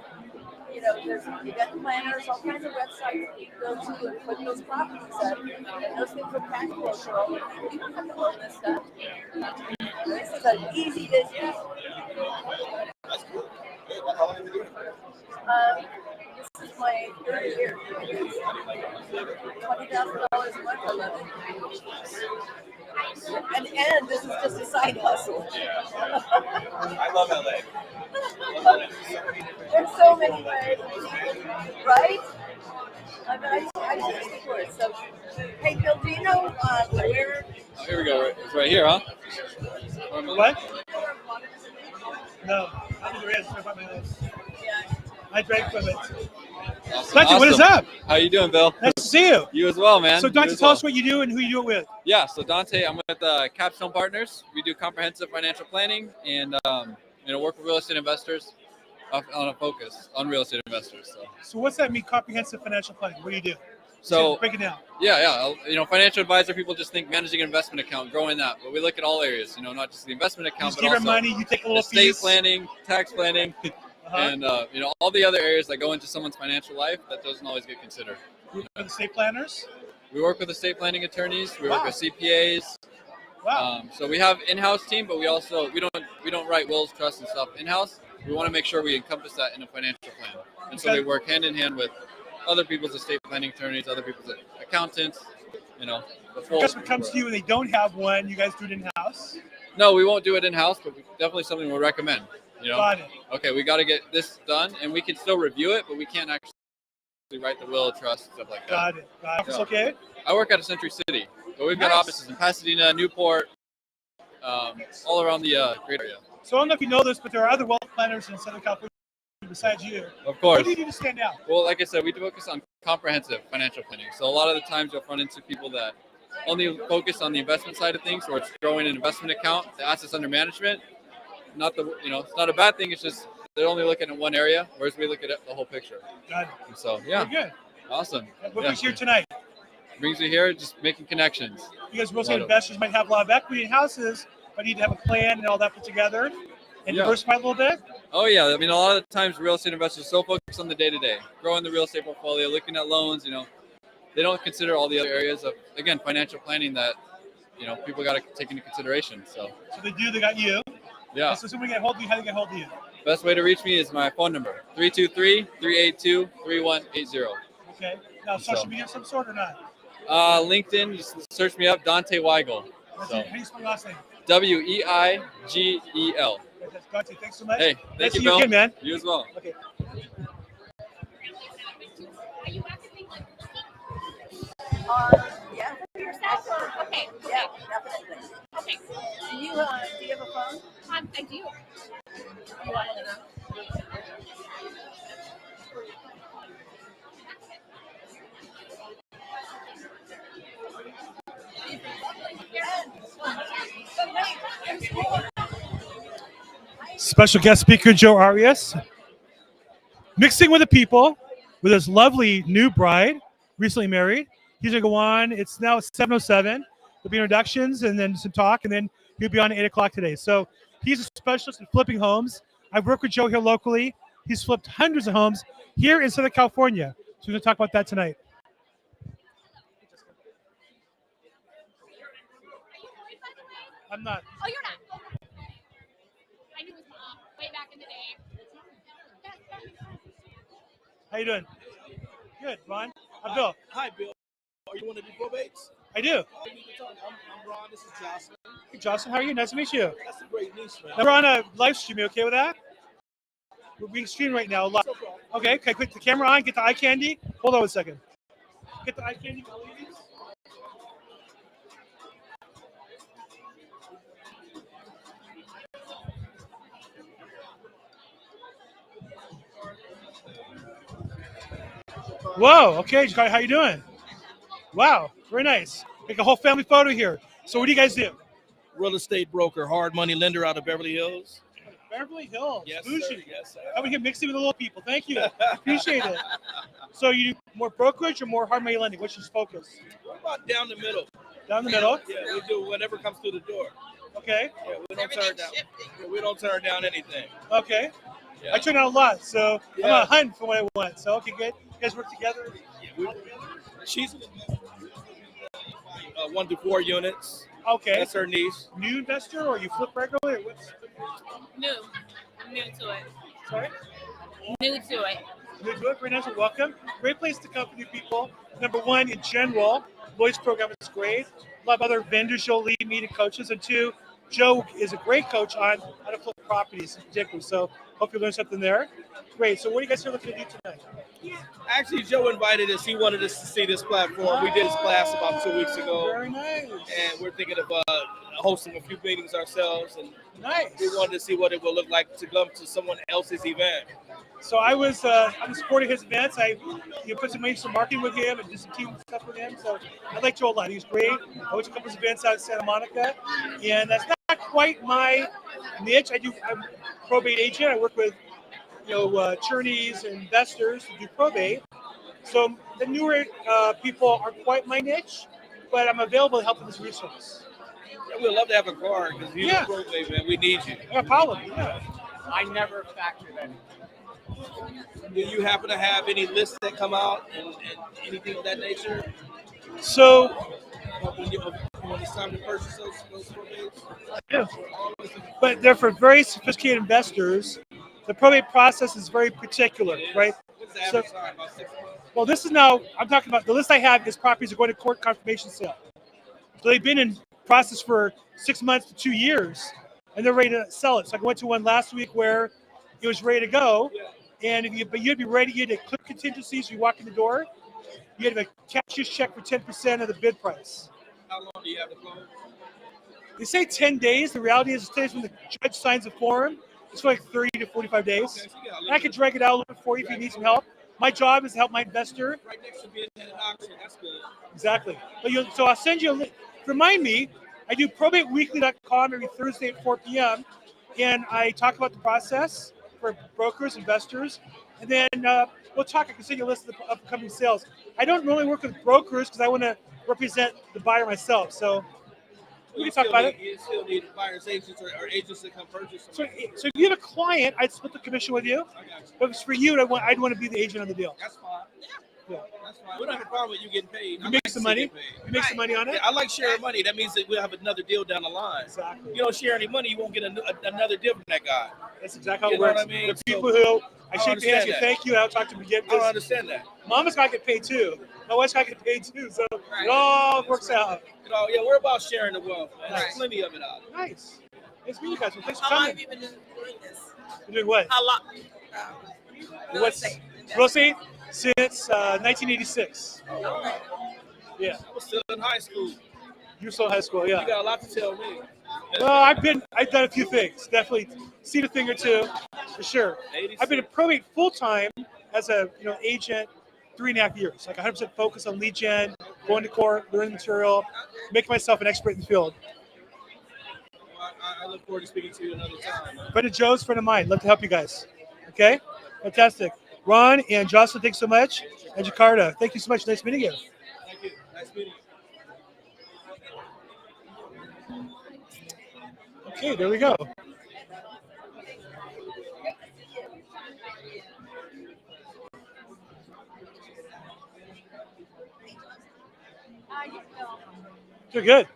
Speaker 15: you know, there's event planners, all kinds of websites that you can go to and put those properties up. And those things are cash flow for all of you. You don't have to own this stuff. This is an easy business. This is my third year. $20,000 a month, I love it. And this is just a side hustle.
Speaker 5: I love LA.
Speaker 15: There's so many ways, right? I teach the course. So, hey, Bill, do you know where?
Speaker 16: Oh, here we go. It's right here, huh?
Speaker 1: What? No, I think there is. I drank from it.
Speaker 16: Awesome.
Speaker 1: Dante, what is up?
Speaker 16: How you doing, Bill?
Speaker 1: Nice to see you.
Speaker 16: You as well, man.
Speaker 1: So, Dante,
Speaker 16: You as
Speaker 1: tell
Speaker 16: well.
Speaker 1: us what you do and who you do it with.
Speaker 16: Yeah, so Dante, I'm with Capstone Partners. We do comprehensive financial planning and work with real estate investors on a focus on real estate investors.
Speaker 1: So what's that mean, comprehensive financial planning? What do you do?
Speaker 16: So
Speaker 1: break it down.
Speaker 16: Yeah. Financial advisor, people just think managing an investment account, growing that, but we look at all areas. Not just the investment account,
Speaker 1: You
Speaker 16: but
Speaker 1: give
Speaker 16: also
Speaker 1: her money, you take a little
Speaker 16: estate
Speaker 1: piece.
Speaker 16: planning, tax planning, and all the other areas that go into someone's financial life that doesn't always get considered.
Speaker 1: You work with estate planners?
Speaker 16: We work with estate planning attorneys. We
Speaker 1: Wow.
Speaker 16: work with CPAs.
Speaker 1: Wow.
Speaker 16: So we have in-house team, but we don't write wills, trusts, and stuff in-house. We want to make sure we encompass that in a financial plan, and so we work hand in hand with other people's estate planning attorneys, other people's accountants. The full.
Speaker 1: Customer comes to you and they don't have one. You guys do it in house.
Speaker 16: No, we won't do it in-house, but definitely something we'll recommend.
Speaker 1: Got it.
Speaker 16: Okay, we got to get this done, and we can still review it, but we can't actually write the will, trust, stuff like that.
Speaker 1: Got it. It's okay.
Speaker 16: I work out of Century City, but we've got
Speaker 1: Nice.
Speaker 16: offices in Pasadena, Newport, all around the great area.
Speaker 1: So I don't know if you know this, but there are other wealth planners in Southern California besides you.
Speaker 16: Of course.
Speaker 1: What do you do to stand out?
Speaker 16: Well, like I said, we focus on comprehensive financial planning. So a lot of the times you'll run into people that only focus on the investment side of things, or it's growing an investment account, the assets under management. It's not a bad thing. It's just they're only looking at one area, whereas we look at the whole picture.
Speaker 1: Got it.
Speaker 16: And so, yeah.
Speaker 1: Very good.
Speaker 16: Awesome.
Speaker 1: What brings you here tonight?
Speaker 16: Brings you here, just making connections.
Speaker 1: You guys real estate investors might have a lot of equity in houses, but need to have a plan and all that put together and diversify a little bit.
Speaker 16: Oh yeah, I mean a lot of the times real estate investors are so focused on the day-to-day, growing the real estate portfolio, looking at loans. They don't consider all the other areas of financial planning that people got to take into consideration. So
Speaker 1: they do. They got you.
Speaker 16: Yeah.
Speaker 1: So somebody get hold of you. How do they get hold of you?
Speaker 16: Best way to reach me is my phone number 323-382-3180.
Speaker 1: Okay. Now social media of some sort or not?
Speaker 16: LinkedIn, just search me up, Dante Weigel.
Speaker 1: How do you spell your last name?
Speaker 16: Weigel.
Speaker 1: Dante, thanks so much.
Speaker 16: Hey,
Speaker 1: Nice
Speaker 16: thank
Speaker 1: to
Speaker 16: you,
Speaker 1: see you
Speaker 16: Bill.
Speaker 1: again, man.
Speaker 16: You as well.
Speaker 1: Okay.
Speaker 15: Yeah.
Speaker 14: For yourself or okay.
Speaker 15: Yeah, definitely.
Speaker 14: Okay.
Speaker 15: Do you have a phone?
Speaker 14: I do.
Speaker 15: You want to know?
Speaker 1: Special guest speaker Joe Arias, mixing with the people with his lovely new bride, recently married. He's going to go on. It's now 7:07. There'll be introductions and then some talk, and then he'll be on at 8 o'clock today. So he's a specialist in flipping homes. I've worked with Joe here locally. He's flipped hundreds of homes here in Southern California. So we're going to talk about that tonight. I'm not.
Speaker 14: Oh, you're not. I knew it was way back in the day.
Speaker 1: How you doing? Good, Ron. I'm Bill.
Speaker 17: Hi, Bill. Are you one of the probates?
Speaker 1: I do.
Speaker 17: I'm Ron. This is Jocelyn.
Speaker 1: Hey, Jocelyn, how are you? Nice to meet you.
Speaker 17: That's a great niece, man.
Speaker 1: Now we're on a live stream. You okay with that? We're being streamed right now. Live. Okay, put the camera on. Get the eye candy. Hold on a second. Get the eye candy. Whoa. Okay, Jakarta, how you doing? Wow, very nice. Make a whole family photo here. So what do you guys do?
Speaker 17: Real estate broker, hard money lender out of Beverly Hills.
Speaker 1: Beverly Hills.
Speaker 17: Yes,
Speaker 1: Bougie.
Speaker 17: sir. Yes, sir.
Speaker 1: Coming here mixing with the little people. Thank you. Appreciate it. So you do more brokerage or more hard money lending? What's your focus?
Speaker 17: What about down the middle?
Speaker 1: Down the middle?
Speaker 17: Yeah, we do whatever comes through the door.
Speaker 1: Okay.
Speaker 17: Yeah, we don't turn down. We don't turn down anything.
Speaker 1: Okay.
Speaker 17: Yeah.
Speaker 1: I turn out a lot, so I'm
Speaker 17: Yeah.
Speaker 1: on a hunt for what I want. So okay, good. You guys work together?
Speaker 17: She's 1 to 4 units.
Speaker 1: Okay.
Speaker 17: That's her niece.
Speaker 1: New investor or you flip regularly? Or what's
Speaker 18: New. I'm new to it.
Speaker 1: sorry?
Speaker 18: New to it.
Speaker 1: New to it. Very nice. Welcome. Great place to come for new people. Number one, in general, Lloyd's program is great. A lot of other vendors you'll lead, meet, and coaches. And two, Joe is a great coach on how to flip properties in particular. So hope you learn something there. Great. So what are you guys here looking to do tonight?
Speaker 17: Actually, Joe invited us. He wanted us to see this platform. We did his class about 2 weeks ago.
Speaker 1: Very nice.
Speaker 17: And we're thinking of hosting a few meetings ourselves. And
Speaker 1: nice.
Speaker 17: We wanted to see what it would look like to come to someone else's event.
Speaker 1: So I'm supporting his events. I put some marketing with him and did some team stuff with him. So I like Joe a lot. He's great. I went to a couple of events out in Santa Monica, and that's not quite my niche. I'm a probate agent. I work with attorneys and investors who do probate. So the newer people aren't quite my niche, but I'm available to help them as a resource.
Speaker 17: Yeah, we'd love to have a card because you're a probate, man. We need you.
Speaker 1: No problem. Yeah.
Speaker 5: I never factored that.
Speaker 17: Do you happen to have any lists that come out and anything of that nature?
Speaker 1: So
Speaker 17: when it's time to purchase those probates?
Speaker 1: Yeah. But they're for very sophisticated investors. The probate process is very particular, right?
Speaker 17: What's the average time? About 6 months?
Speaker 1: Well, this is now, I'm talking about, the list I have is properties that are going to court confirmation sale. So they've been in process for 6 months to 2 years, and they're ready to sell it. So I went to one last week where it was ready to go, and but you'd be ready, you had to click contingencies, you walk in the door, you had to cash your check for 10% of the bid price.
Speaker 17: How long do you have to close?
Speaker 1: They say 10 days. The reality is 10 days when the judge signs the form. It's for like 30 to 45 days. And I could drag it out a little bit for you if you need some help. My job is to help my investor.
Speaker 17: Right next to being at an auction. That's good.
Speaker 1: Exactly. But so I'll send you a link. Remind me, I do probateweekly.com every Thursday at 4 p.m. And I talk about the process for brokers, investors. And then we'll talk. I can send you a list of the upcoming sales. I don't normally work with brokers because I want to represent the buyer myself. So we can talk about it.
Speaker 17: You still need buyer's agents or agents that come purchase.
Speaker 1: So if you have a client, I'd split the commission with you. But if it's for you, I'd want to be the agent on the deal.
Speaker 17: That's fine.
Speaker 1: Yeah.
Speaker 17: That's fine. We don't have a problem with you getting paid.
Speaker 1: You make some money. You make some money on it.
Speaker 17: Yeah, I like sharing money. That means that we'll have another deal down the line.
Speaker 1: Exactly.
Speaker 17: You don't share any money, you won't get another deal from that guy.
Speaker 1: That's exactly how it
Speaker 17: You know
Speaker 1: works.
Speaker 17: what I mean?
Speaker 1: The people who I shake
Speaker 17: understand
Speaker 1: hands, you
Speaker 17: that.
Speaker 1: thank you, and I'll talk to them again.
Speaker 17: I don't understand that.
Speaker 1: Mama's got to get paid too. My wife's got to get paid too. So it all works out.
Speaker 17: You know, yeah, we're about sharing the wealth, man. There's plenty of it out there.
Speaker 1: Nice. Nice to meet you guys. Well, thanks for
Speaker 13: How long
Speaker 1: coming.
Speaker 13: have you been doing this?
Speaker 1: You're doing what?
Speaker 13: How long? Real
Speaker 1: What's
Speaker 13: estate.
Speaker 1: real estate? Since 1986.
Speaker 13: Okay.
Speaker 1: Yeah.
Speaker 17: I was still in high school.
Speaker 1: You were still in high school, yeah.
Speaker 17: You got a lot to tell me.
Speaker 1: Well, I've done a few things. Definitely seen a thing or two, for sure. I've been in probate full time as a agent 3.5 years. Like 100% focus on lead gen, going to court, learning material, making myself an expert in the field.
Speaker 17: Well, I look forward to speaking to you another time. Man.
Speaker 1: Friend of Joe's, friend of mine. Love to help you guys. Okay, fantastic. Ron and Jocelyn, thanks so much. And Jakarta, thank you so much. Nice meeting you.
Speaker 17: Thank you. Nice meeting you.
Speaker 1: Okay, there we go. You're good.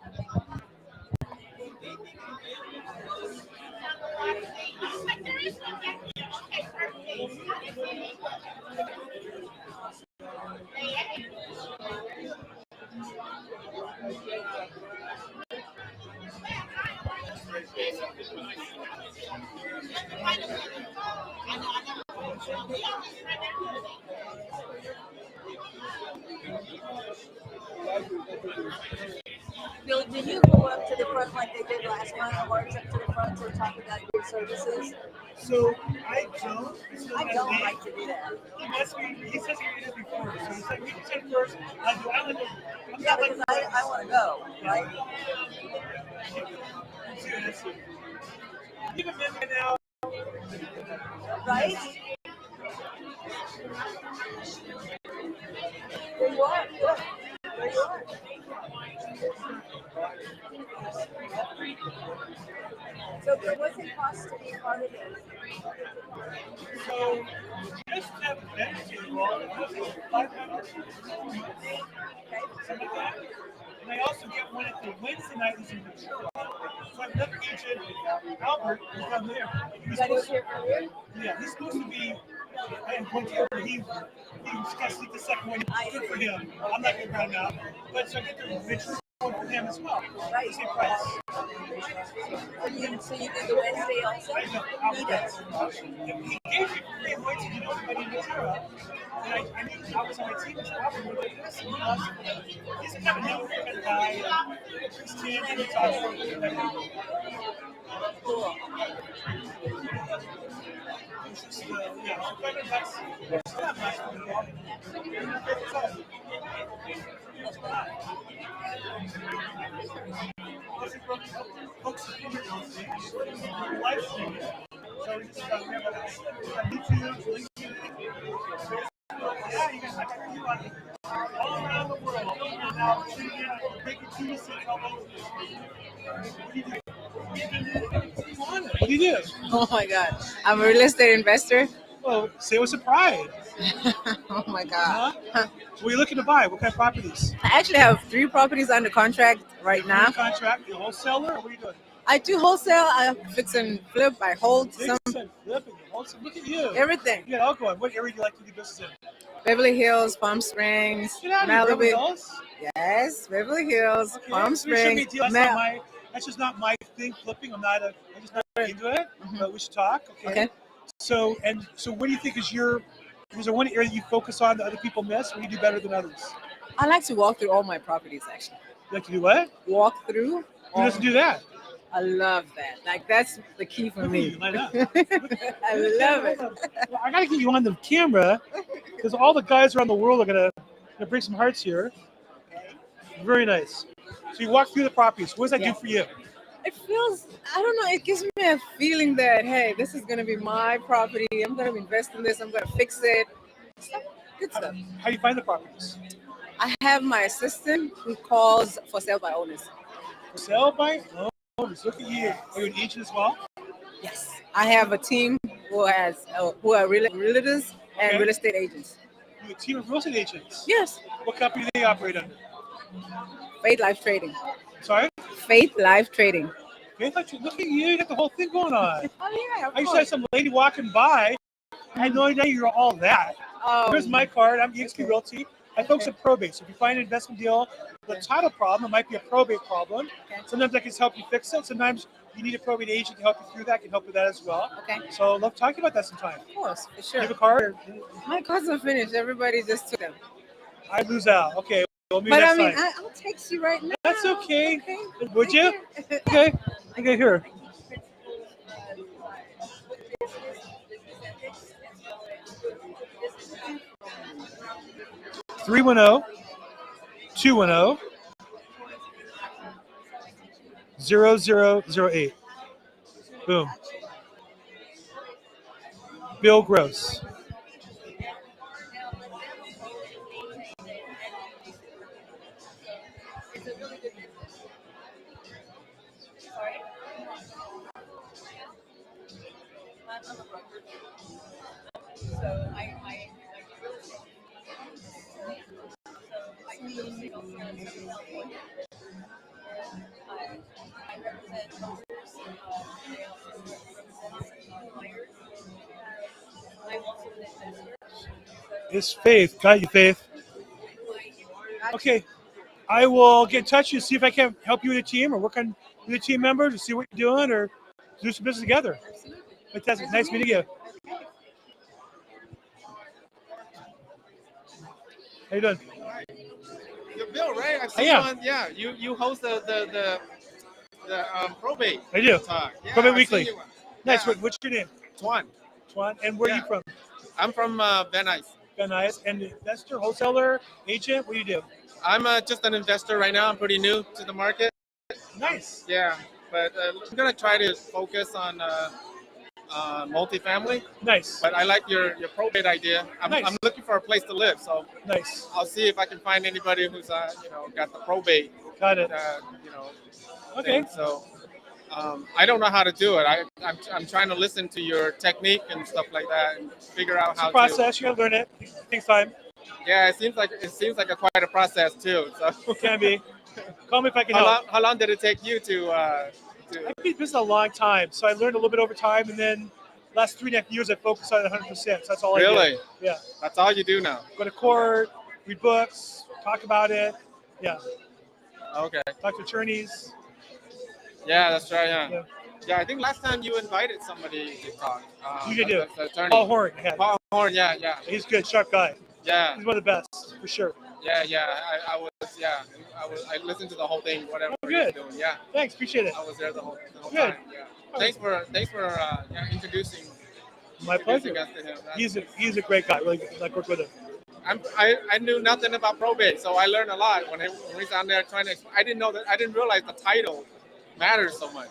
Speaker 15: Bill, do you go up to the front like they did last month, march up to the front to talk about your services?
Speaker 1: So I don't.
Speaker 15: I don't like to do that.
Speaker 1: He says he did before. So he's like, you can say first. I do. I like it.
Speaker 15: Yeah, because I want to go, right?
Speaker 1: Give a minute now.
Speaker 15: Right? There you are. Look. There you are. So what's it cost to be part of this?
Speaker 1: So just have a dedicated wall. It costs like $500. Something like that. And I also get one at the Wednesday night is in Ventura. So I have another agent, Albert, who's down there. He's supposed to, yeah, he's supposed to be in Ventura. He just got to sleep the second one. Good for him. I'm not going to round out. But so I get the Ventura one for him as well.
Speaker 15: Right.
Speaker 1: Same price.
Speaker 15: So you do the Wednesday also? He does.
Speaker 1: He gave me free points if you know anybody in Ventura. And I knew I was on my team as Albert. He's kind of a new kind of guy. His team, and he talks to him.
Speaker 15: Cool.
Speaker 1: Yeah, $500. It's not much for me. Folks, live streaming. So we just got YouTube, yeah, you guys got you on all around the world. And now making two cents all over. What do you do? What do you do?
Speaker 19: Oh my God. I'm a real estate investor.
Speaker 1: Well, say what's a pride.
Speaker 19: Oh my God.
Speaker 1: What are you looking to buy? What kind of properties?
Speaker 19: I actually have 3 properties under contract right now.
Speaker 1: Contract, you wholesaler, or what are you doing?
Speaker 19: I do wholesale. I fix and flip. I hold
Speaker 1: Fix
Speaker 19: some
Speaker 1: and flip and wholesale. Look at you.
Speaker 19: everything.
Speaker 1: You got all going. What area do you like to do business in?
Speaker 19: Beverly Hills, Palm Springs,
Speaker 1: Get out of here, Beverly Hills.
Speaker 19: Yes, Beverly Hills,
Speaker 1: Okay,
Speaker 19: Palm
Speaker 1: so you show me a
Speaker 19: Springs.
Speaker 1: deal. That's just not my thing. Flipping. I'm just not into it. But we should talk. Okay. So what do you think is there one area you focus on that other people miss? Or you do better than others?
Speaker 19: I like to walk through all my properties actually.
Speaker 1: You like to do what?
Speaker 19: Walk through.
Speaker 1: Who doesn't do that?
Speaker 19: I love that. Like that's the key for me.
Speaker 1: Light up.
Speaker 19: I love it.
Speaker 1: Well, I gotta get you on the camera because all the guys around the world are gonna break some hearts here. Very nice. So you walk through the properties. What does that do for you?
Speaker 19: It feels, I don't know, it gives me a feeling that, hey, this is going to be my property. I'm going to invest in this. I'm going to fix it. Good stuff.
Speaker 1: How do you find the properties?
Speaker 19: I have my assistant who calls for sale by owners.
Speaker 1: For sale by owners. Look at you. Are you an agent as well?
Speaker 19: Yes. I have a team who are realtors and real estate agents.
Speaker 1: You have a team of real estate agents?
Speaker 19: Yes.
Speaker 1: What company do they operate under?
Speaker 19: Faith Life Trading.
Speaker 1: Sorry?
Speaker 19: Faith Life Trading.
Speaker 1: Faith Life Trading. Look at you. You got the whole thing going on.
Speaker 19: Oh, yeah.
Speaker 1: I used to have some lady walking by. I had no idea you were all that. Here's my card. I'm EXP Realty. I focus on probate. So if you find an investment deal with a title problem, it might be a probate problem. Sometimes I can help you fix it. Sometimes you need a probate agent to help you through that. I can help with that as well.
Speaker 19: Okay.
Speaker 1: So love talking about that sometime.
Speaker 19: Of course, for sure.
Speaker 1: You have a card?
Speaker 19: My cards are finished. Everybody just took them.
Speaker 1: I lose out. Okay. Well, maybe
Speaker 19: But
Speaker 1: next
Speaker 19: I mean,
Speaker 1: time.
Speaker 19: I'll text you right now.
Speaker 1: That's okay. Would you? Okay. Okay, here. Three 210 0008. Boom. Bill Gross. It's Faith. Got you, Faith. Okay. I will get in touch with you, see if I can help you with a team or work on with a team member to see what you're doing or do some business together. Fantastic. Nice meeting you. How you doing?
Speaker 20: You're Bill, right? I've
Speaker 1: I
Speaker 20: seen you
Speaker 1: am.
Speaker 20: on. Yeah, you host the probate.
Speaker 1: I do.
Speaker 20: Talk. Yeah,
Speaker 1: Probate
Speaker 20: I've
Speaker 1: Weekly.
Speaker 20: seen you on.
Speaker 1: Nice.
Speaker 20: Yeah.
Speaker 1: What's your name?
Speaker 20: Twan.
Speaker 1: Twan. And where are you
Speaker 20: Yeah.
Speaker 1: from?
Speaker 20: I'm from Van Nuys.
Speaker 1: Van Nuys. And investor, wholesaler, agent. What do you do?
Speaker 20: I'm just an investor right now. I'm pretty new to the market.
Speaker 1: Nice.
Speaker 20: Yeah, but I'm gonna try to focus on multifamily.
Speaker 1: Nice.
Speaker 20: But I like your probate idea.
Speaker 1: Nice.
Speaker 20: I'm looking for a place to live, so
Speaker 1: Nice.
Speaker 20: I'll see if I can find anybody who's got the probate.
Speaker 1: Got it. Okay.
Speaker 20: Thing. So I don't know how to do it. I'm trying to listen to your technique and stuff like that and figure out
Speaker 1: It's
Speaker 20: how
Speaker 1: a process. You gotta learn it. It takes time.
Speaker 20: Yeah, it seems like quite a process too. So
Speaker 1: Can be. Call me if I can
Speaker 20: how
Speaker 1: help.
Speaker 20: long, how long did it take you to
Speaker 1: I've been in business a long time, so I learned a little bit over time, and then last 3.5 years I focused on it 100%. So that's all I
Speaker 20: Really?
Speaker 1: do. Yeah.
Speaker 20: That's all you do now?
Speaker 1: Go to court, read books, talk about it. Yeah.
Speaker 20: Okay.
Speaker 1: Talk to attorneys.
Speaker 20: Yeah, that's right. Yeah, I think last time you invited somebody to talk.
Speaker 1: You can do.
Speaker 20: The attorney.
Speaker 1: Paul Horn. Yeah.
Speaker 20: Paul Horn. Yeah.
Speaker 1: He's good, sharp guy.
Speaker 20: Yeah.
Speaker 1: He's one of the best for sure.
Speaker 20: Yeah. I listened to the whole thing. Whatever.
Speaker 1: Oh,
Speaker 20: he was
Speaker 1: good.
Speaker 20: doing. Yeah.
Speaker 1: Thanks, appreciate it.
Speaker 20: I was there the whole
Speaker 1: Good.
Speaker 20: time. Yeah. Thanks for introducing.
Speaker 1: My pleasure.
Speaker 20: Introducing us to him.
Speaker 1: He's a great guy. Really like work with him.
Speaker 20: I knew nothing about probate, so I learned a lot when he's on there trying to. I didn't realize the title matters so much.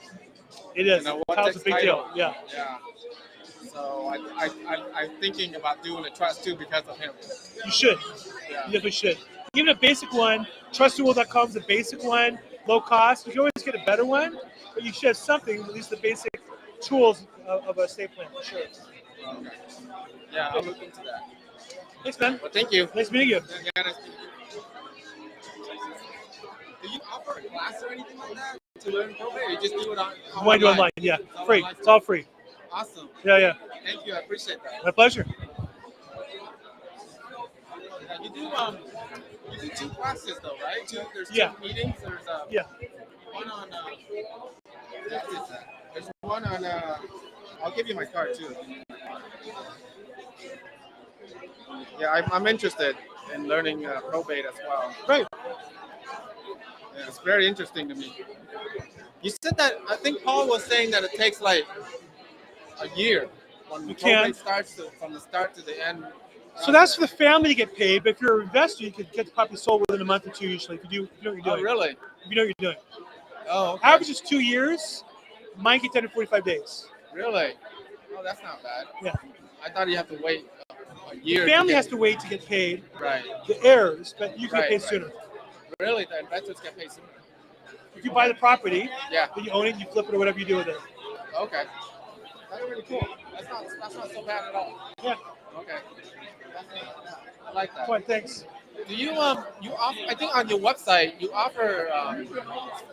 Speaker 1: It is.
Speaker 20: What
Speaker 1: Title's a big
Speaker 20: title?
Speaker 1: deal. Yeah.
Speaker 20: Yeah. So I'm thinking about doing a trust too because of him.
Speaker 1: You should.
Speaker 20: Yeah.
Speaker 1: You definitely should. Even a basic one, trustable.com is a basic one, low cost. You can always get a better one, but you should have something, at least the basic tools of a estate plan, for sure.
Speaker 20: Okay. Yeah, I'll look into that.
Speaker 1: Thanks, man.
Speaker 20: Well, thank you.
Speaker 1: Nice meeting you.
Speaker 20: Yeah, nice meeting you. Do you offer a class or anything like that to learn probate, or you just do it on
Speaker 1: Why do online? Yeah, free. It's all free.
Speaker 20: Awesome.
Speaker 1: Yeah.
Speaker 20: Thank you. I appreciate that.
Speaker 1: My pleasure.
Speaker 20: You do 2 classes though, right? There's 2
Speaker 1: Yeah.
Speaker 20: meetings. There's
Speaker 1: Yeah.
Speaker 20: one on. There's one on. I'll give you my card too. Yeah, I'm interested in learning probate as well.
Speaker 1: Right.
Speaker 20: Yeah, it's very interesting to me. You said that I think Paul was saying that it takes like a year when
Speaker 1: You
Speaker 20: probate
Speaker 1: can.
Speaker 20: starts from the start to the end.
Speaker 1: So that's for the family to get paid, but if you're an investor, you could get the property sold within a month or 2 usually, if you know what you're doing.
Speaker 20: Oh, really?
Speaker 1: If you know what you're doing.
Speaker 20: Oh, okay.
Speaker 1: Average is 2 years. Mine get done in 45 days.
Speaker 20: Really? Oh, that's not bad.
Speaker 1: Yeah.
Speaker 20: I thought you have to wait a year.
Speaker 1: The family has to wait to get paid.
Speaker 20: Right.
Speaker 1: The heirs, but you can
Speaker 20: Right,
Speaker 1: get paid
Speaker 20: right.
Speaker 1: sooner.
Speaker 20: Really? The investors get paid sooner?
Speaker 1: If you buy the property,
Speaker 20: Yeah.
Speaker 1: then you own it, you flip it, or whatever you do with it.
Speaker 20: Okay. That's really cool. That's not so bad at all.
Speaker 1: Yeah.
Speaker 20: Okay. I like that.
Speaker 1: Fine, thanks.
Speaker 20: Do you you offer? I think on your website you offer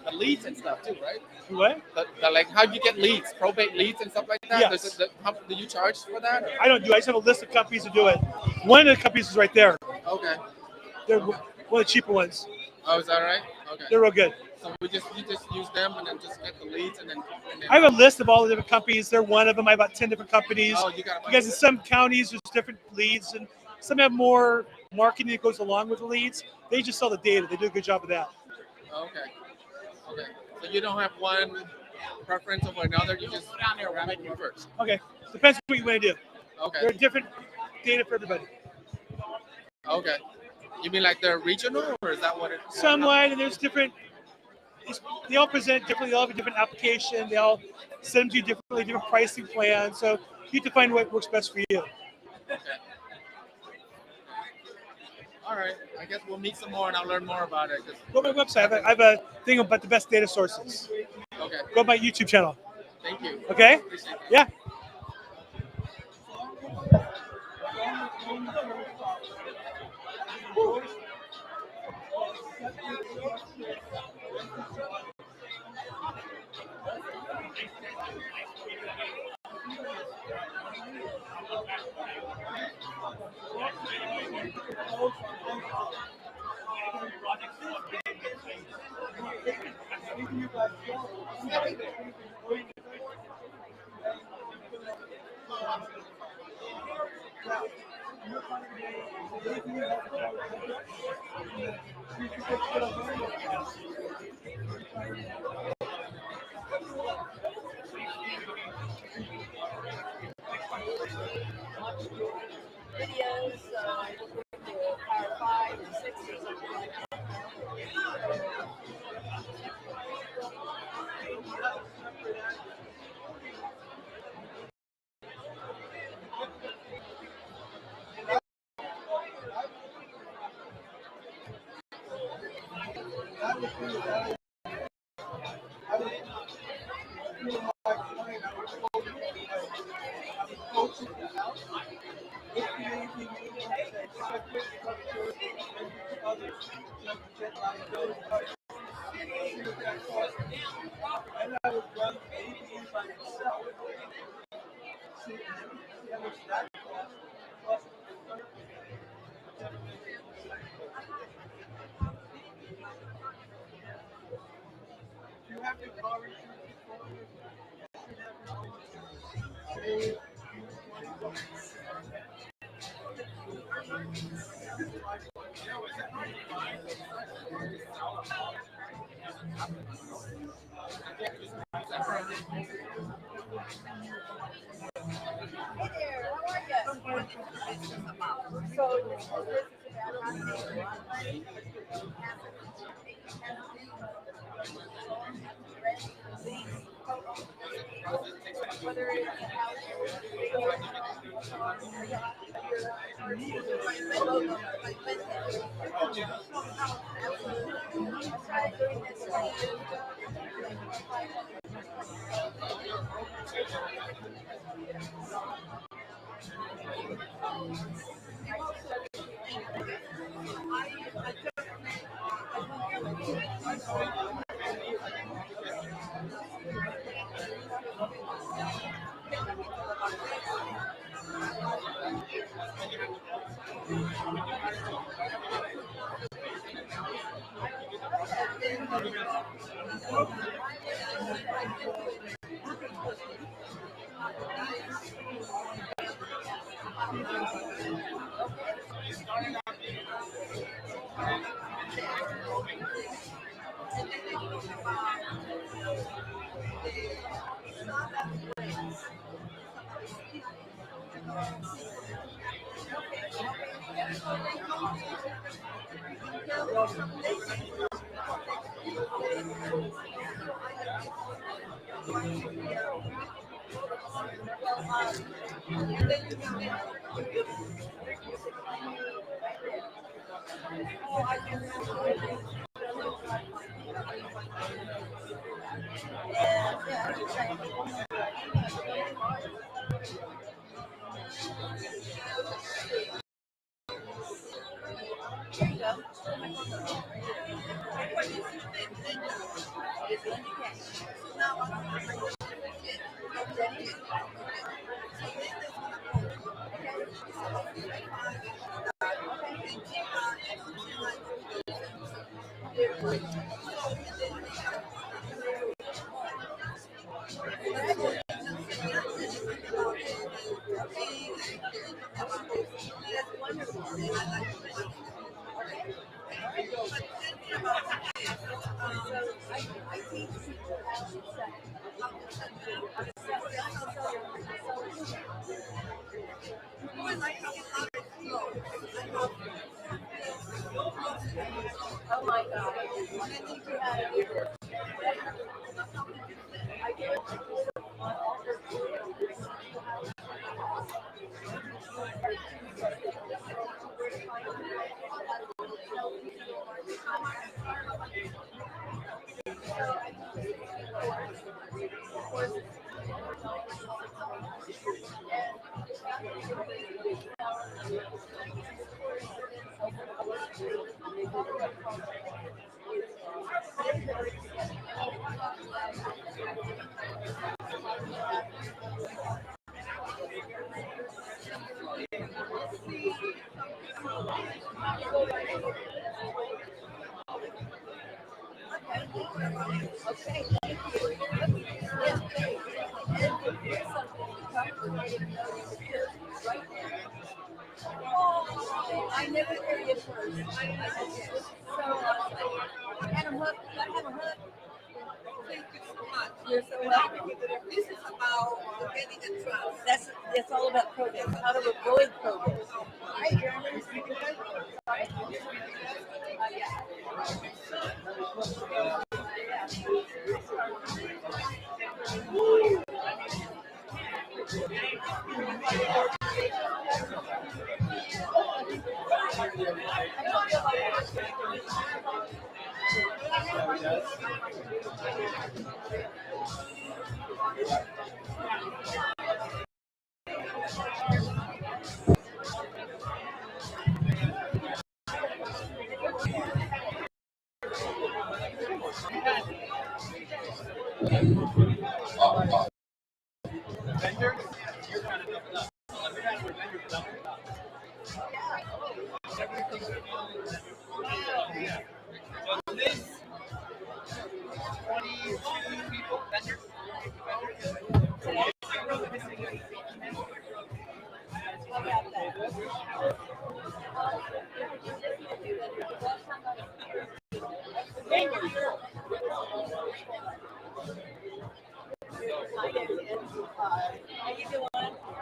Speaker 20: the leads and stuff too, right?
Speaker 1: What?
Speaker 20: The like how you get leads, probate leads and stuff like that.
Speaker 1: Yes.
Speaker 20: Do you charge for that? Or?
Speaker 1: I don't do it. I just have a list of companies to do it. One of the companies is right there.
Speaker 20: Okay.
Speaker 1: They're one of the cheaper ones.
Speaker 20: Oh, is that right? Okay.
Speaker 1: They're real good.
Speaker 20: So you just use them and then just get the leads and then.
Speaker 1: I have a list of all the different companies. They're one of them. I have about 10 different companies.
Speaker 20: Oh, you got.
Speaker 1: Because in some counties, there's different leads, and some have more marketing that goes along with the leads. They just sell the data. They do a good job of that.
Speaker 20: Okay. Okay. So you don't have one preference over another. You just grab it first.
Speaker 1: Okay. Depends what you want to do.
Speaker 20: Okay.
Speaker 1: There are different data for everybody.
Speaker 20: Okay. You mean like they're regional, or is that what it?
Speaker 1: Somewhat, and there's different. They all present differently. They all have a different application. They all send them to you differently, different pricing plans. So you have to find what works best for you.
Speaker 20: Okay. All right. I guess we'll meet some more and I'll learn more about it.
Speaker 1: Go to my website. I have a thing about the best data sources.
Speaker 20: Okay.
Speaker 1: Go to my YouTube channel.
Speaker 20: Thank you.
Speaker 1: Okay?
Speaker 20: Appreciate it.
Speaker 1: Yeah.
Speaker 15: Videos, Power 5 or 6 or something like that. Hey there, how are you? So this is about how to make a lot of money. Whether it's a house I started doing this 20 years ago. Oh my God. I think you had a year. I do. Okay, thank you. Yeah, thank you. And here's something. Right there. Oh, I never hear you first. So, and a hook. I have a hook. Thank you so much. You're so welcome. This is about getting a trust. That's all about probate. How to avoid probate. Right? You're under speaking right?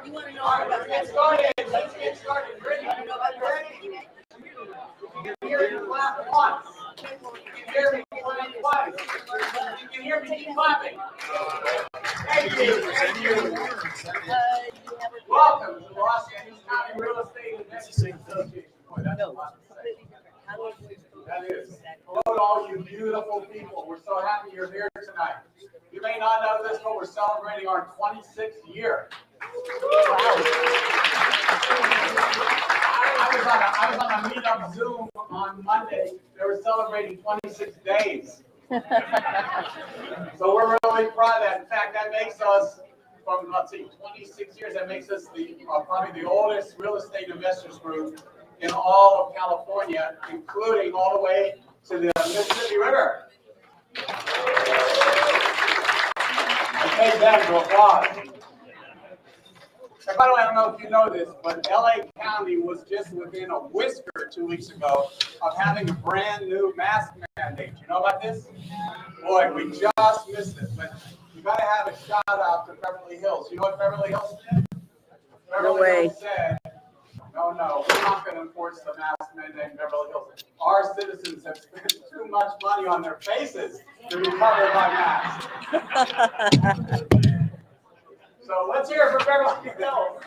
Speaker 15: You want to know about that? Let's get started. Ready? You want to know about that? You can hear me clap once. You can hear me clap twice. You can hear me keep clapping. Thank you. Thank you. Welcome to Los Angeles County Real Estate Investment Association. Boy, that's a lot to say. That is. Hello to all you beautiful people. We're so happy you're here tonight. You may not know this, but we're celebrating our 26th year. I was on a meetup Zoom on Monday. They were celebrating 26 days. So we're really proud of that. In fact, that makes us, from, let's see, 26 years, that makes us the probably the oldest real estate investors group in all of California, including all the way to the Mississippi River. I take that to applause. And by the way, I don't know if you know this, but LA County was just within a whisker 2 weeks ago of having a brand new mask mandate. You know about this? Boy, we just missed it. But you got to have a shout out to Beverly Hills. You know what Beverly Hills did? Beverly Hills said, no, we're not going to enforce the mask mandate in Beverly Hills. Our citizens have spent too much money on their faces to be covered by masks. So let's hear it for Beverly Hills.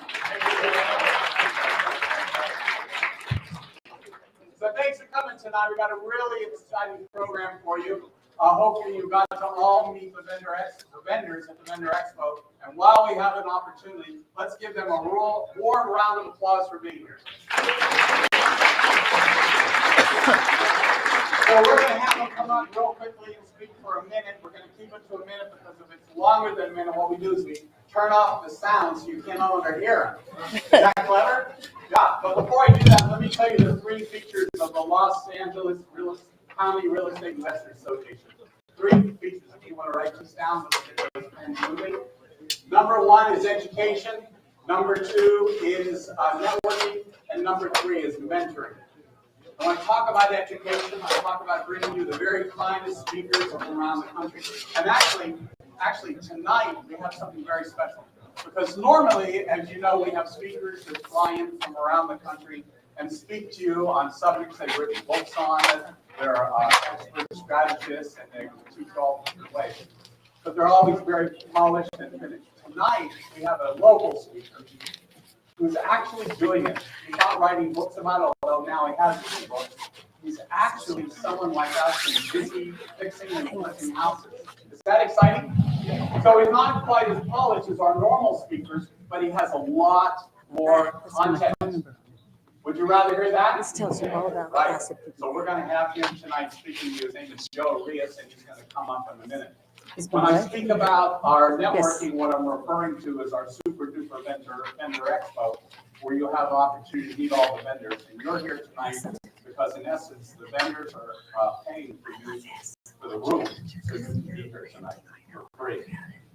Speaker 15: So thanks for coming tonight. We got a really exciting program for you. Hopefully you got to all meet the vendors at the Vendor Expo. And while we have an opportunity, let's give them a warm round of applause for being here. So we're going to have them come up real quickly and speak for a minute. We're going to keep it to a minute because if it's longer than a minute, what we do is we turn off the sound so you can no longer hear them. Is that clever? Yeah. But before I do that, let me tell you the three features of the Los Angeles County Real Estate Investors Association. Three features. If you want to write these down, number one is education. Number two is networking. And number three is mentoring. I want to talk about education. I talk about bringing you the very finest speakers from around the country. And actually tonight we have something very special. Because normally, as you know, we have speakers that fly in from around the country and speak to you on subjects they've written books on. They're expert strategists and they teach all different ways. But they're always very polished and finished. Tonight we have a local speaker who's actually doing it. He's not writing books about it, although now he has written books. He's actually someone like us who's busy fixing and flipping houses. Is that exciting? So he's not quite as polished as our normal speakers, but he has a lot more content. Would you rather hear that? This tells you all about
Speaker 2: right.
Speaker 15: passive people.
Speaker 2: So we're going to have him tonight speaking to you. His name is Joe Arias, and he's going to come up in a minute. When I speak about our networking, what I'm referring to is our super duper vendor Expo, where you'll have the opportunity to meet all the vendors. And you're here tonight because, in essence, the vendors are paying for you for the room, so you can be here tonight for free.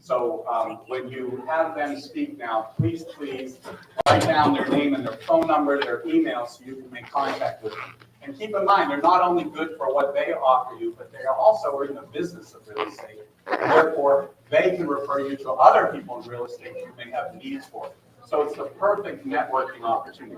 Speaker 3: So when you have them speak now, please write down their name and their phone number, their email, so you can make contact with them. And keep in mind, they're not only good for what they offer you, but they also are in the business of real estate. And therefore, they can refer you to other people in real estate you may have needs for. So it's the perfect networking opportunity.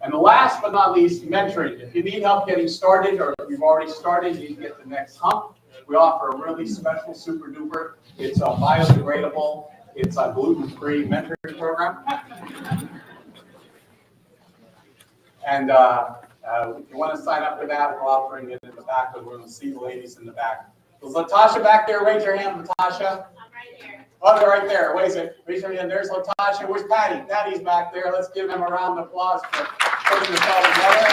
Speaker 3: And the last but not least, mentoring. If you need help getting started, or if you've already started, you need to get the next hump. We offer a really special super duper. It's a biodegradable, it's a gluten-free mentoring program. And if you want to sign up for that, we're offering it in the back of the room. See the ladies in the back. Is Latasha back there? Raise your hand, Latasha. Oh, they're right there. Wait a second. Raise your hand. There's Latasha. Where's Patty? Patty's back there. Let's give them a round of applause for putting this all together.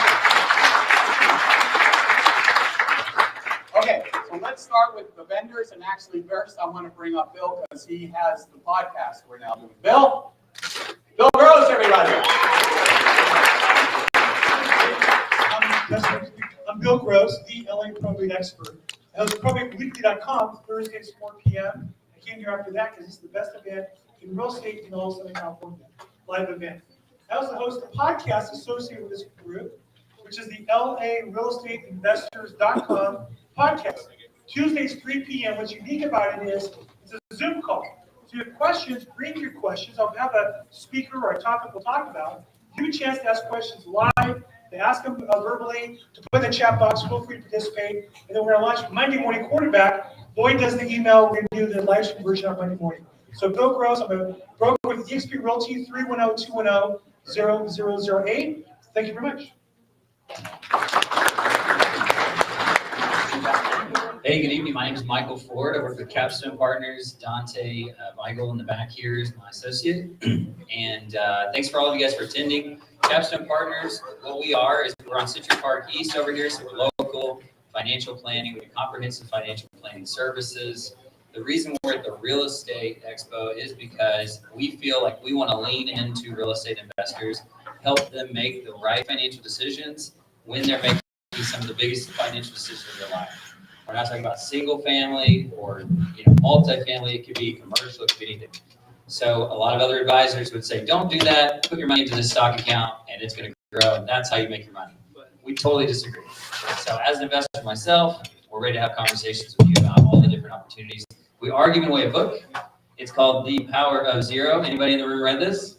Speaker 3: Okay, so let's start with the vendors. And actually, first, I want to bring up Bill because he has the podcast we're now doing. Bill? Bill Gross, everybody.
Speaker 1: I'm Bill Gross, the LAProbate expert. I host probateweekly.com Thursdays 4 p.m. I came here after that because it's the best event in real estate in all of Southern California, live event. I also host a podcast associated with this group, which is the LARealestateInvestors.com podcast. Tuesdays 3 p.m. What's unique about it is it's a Zoom call. So you have questions, bring your questions. I'll have a speaker or a topic we'll talk about. Give you a chance to ask questions live. They ask them verbally to put in the chat box. Feel free to participate. And then we're going to launch Monday Morning Quarterback. Lloyd does the email. We're going to do the live stream version on Monday morning. So Bill Gross, I'm a broker with EXP Realty, 310-210-0008. Thank you very much.
Speaker 21: Hey, good evening. My name is Michael Ford. I work with Capstone Partners. Dante Weigel in the back here is my associate. And thanks for all of you guys for attending. Capstone Partners, what we are is we're on Citrus Park East over here, so we're local financial planning. We do comprehensive financial planning services. The reason we're at the Real Estate Expo is because we feel like we want to lean into real estate investors, help them make the right financial decisions when they're making some of the biggest financial decisions of their life. We're not talking about single family or multifamily. It could be commercial, it could be anything. So a lot of other advisors would say, don't do that. Put your money into this stock account and it's going to grow. And that's how you make your money. But we totally disagree. So as an investor myself, we're ready to have conversations with you about all the different opportunities. We are giving away a book. It's called The Power of Zero. Anybody in the room read this?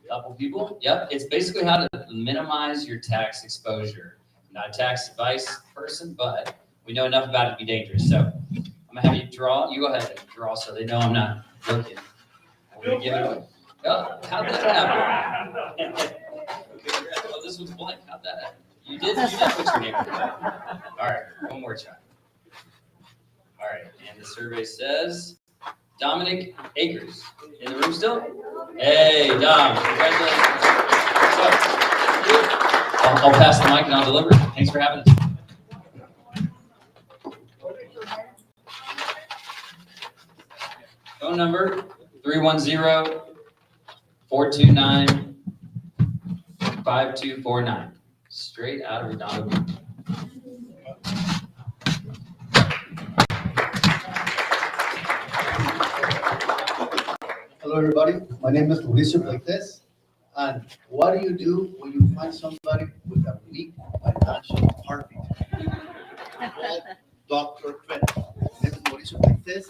Speaker 21: A couple people? Yep. It's basically how to minimize your tax exposure. I'm not a tax advice person, but we know enough about it to be dangerous. So I'm going to have you draw. You go ahead and draw so they know I'm not looking. I'm going to give it away. Oh, how'd that happen? Oh, this was blank. How'd that happen? You did put your name in there. All right, one more time. All right, and the survey says Dominic Akers. In the room still? Hey, Dom, congratulations. So, I'll pass the mic and I'll deliver. Thanks for having us. Phone number 310-429-5249. Straight out of Redondo.
Speaker 22: Hello, everybody. My name is Mauricio Blates. And what do you do when you find somebody with a weak financial heartbeat? Dr. Trent. My name is Mauricio Blates.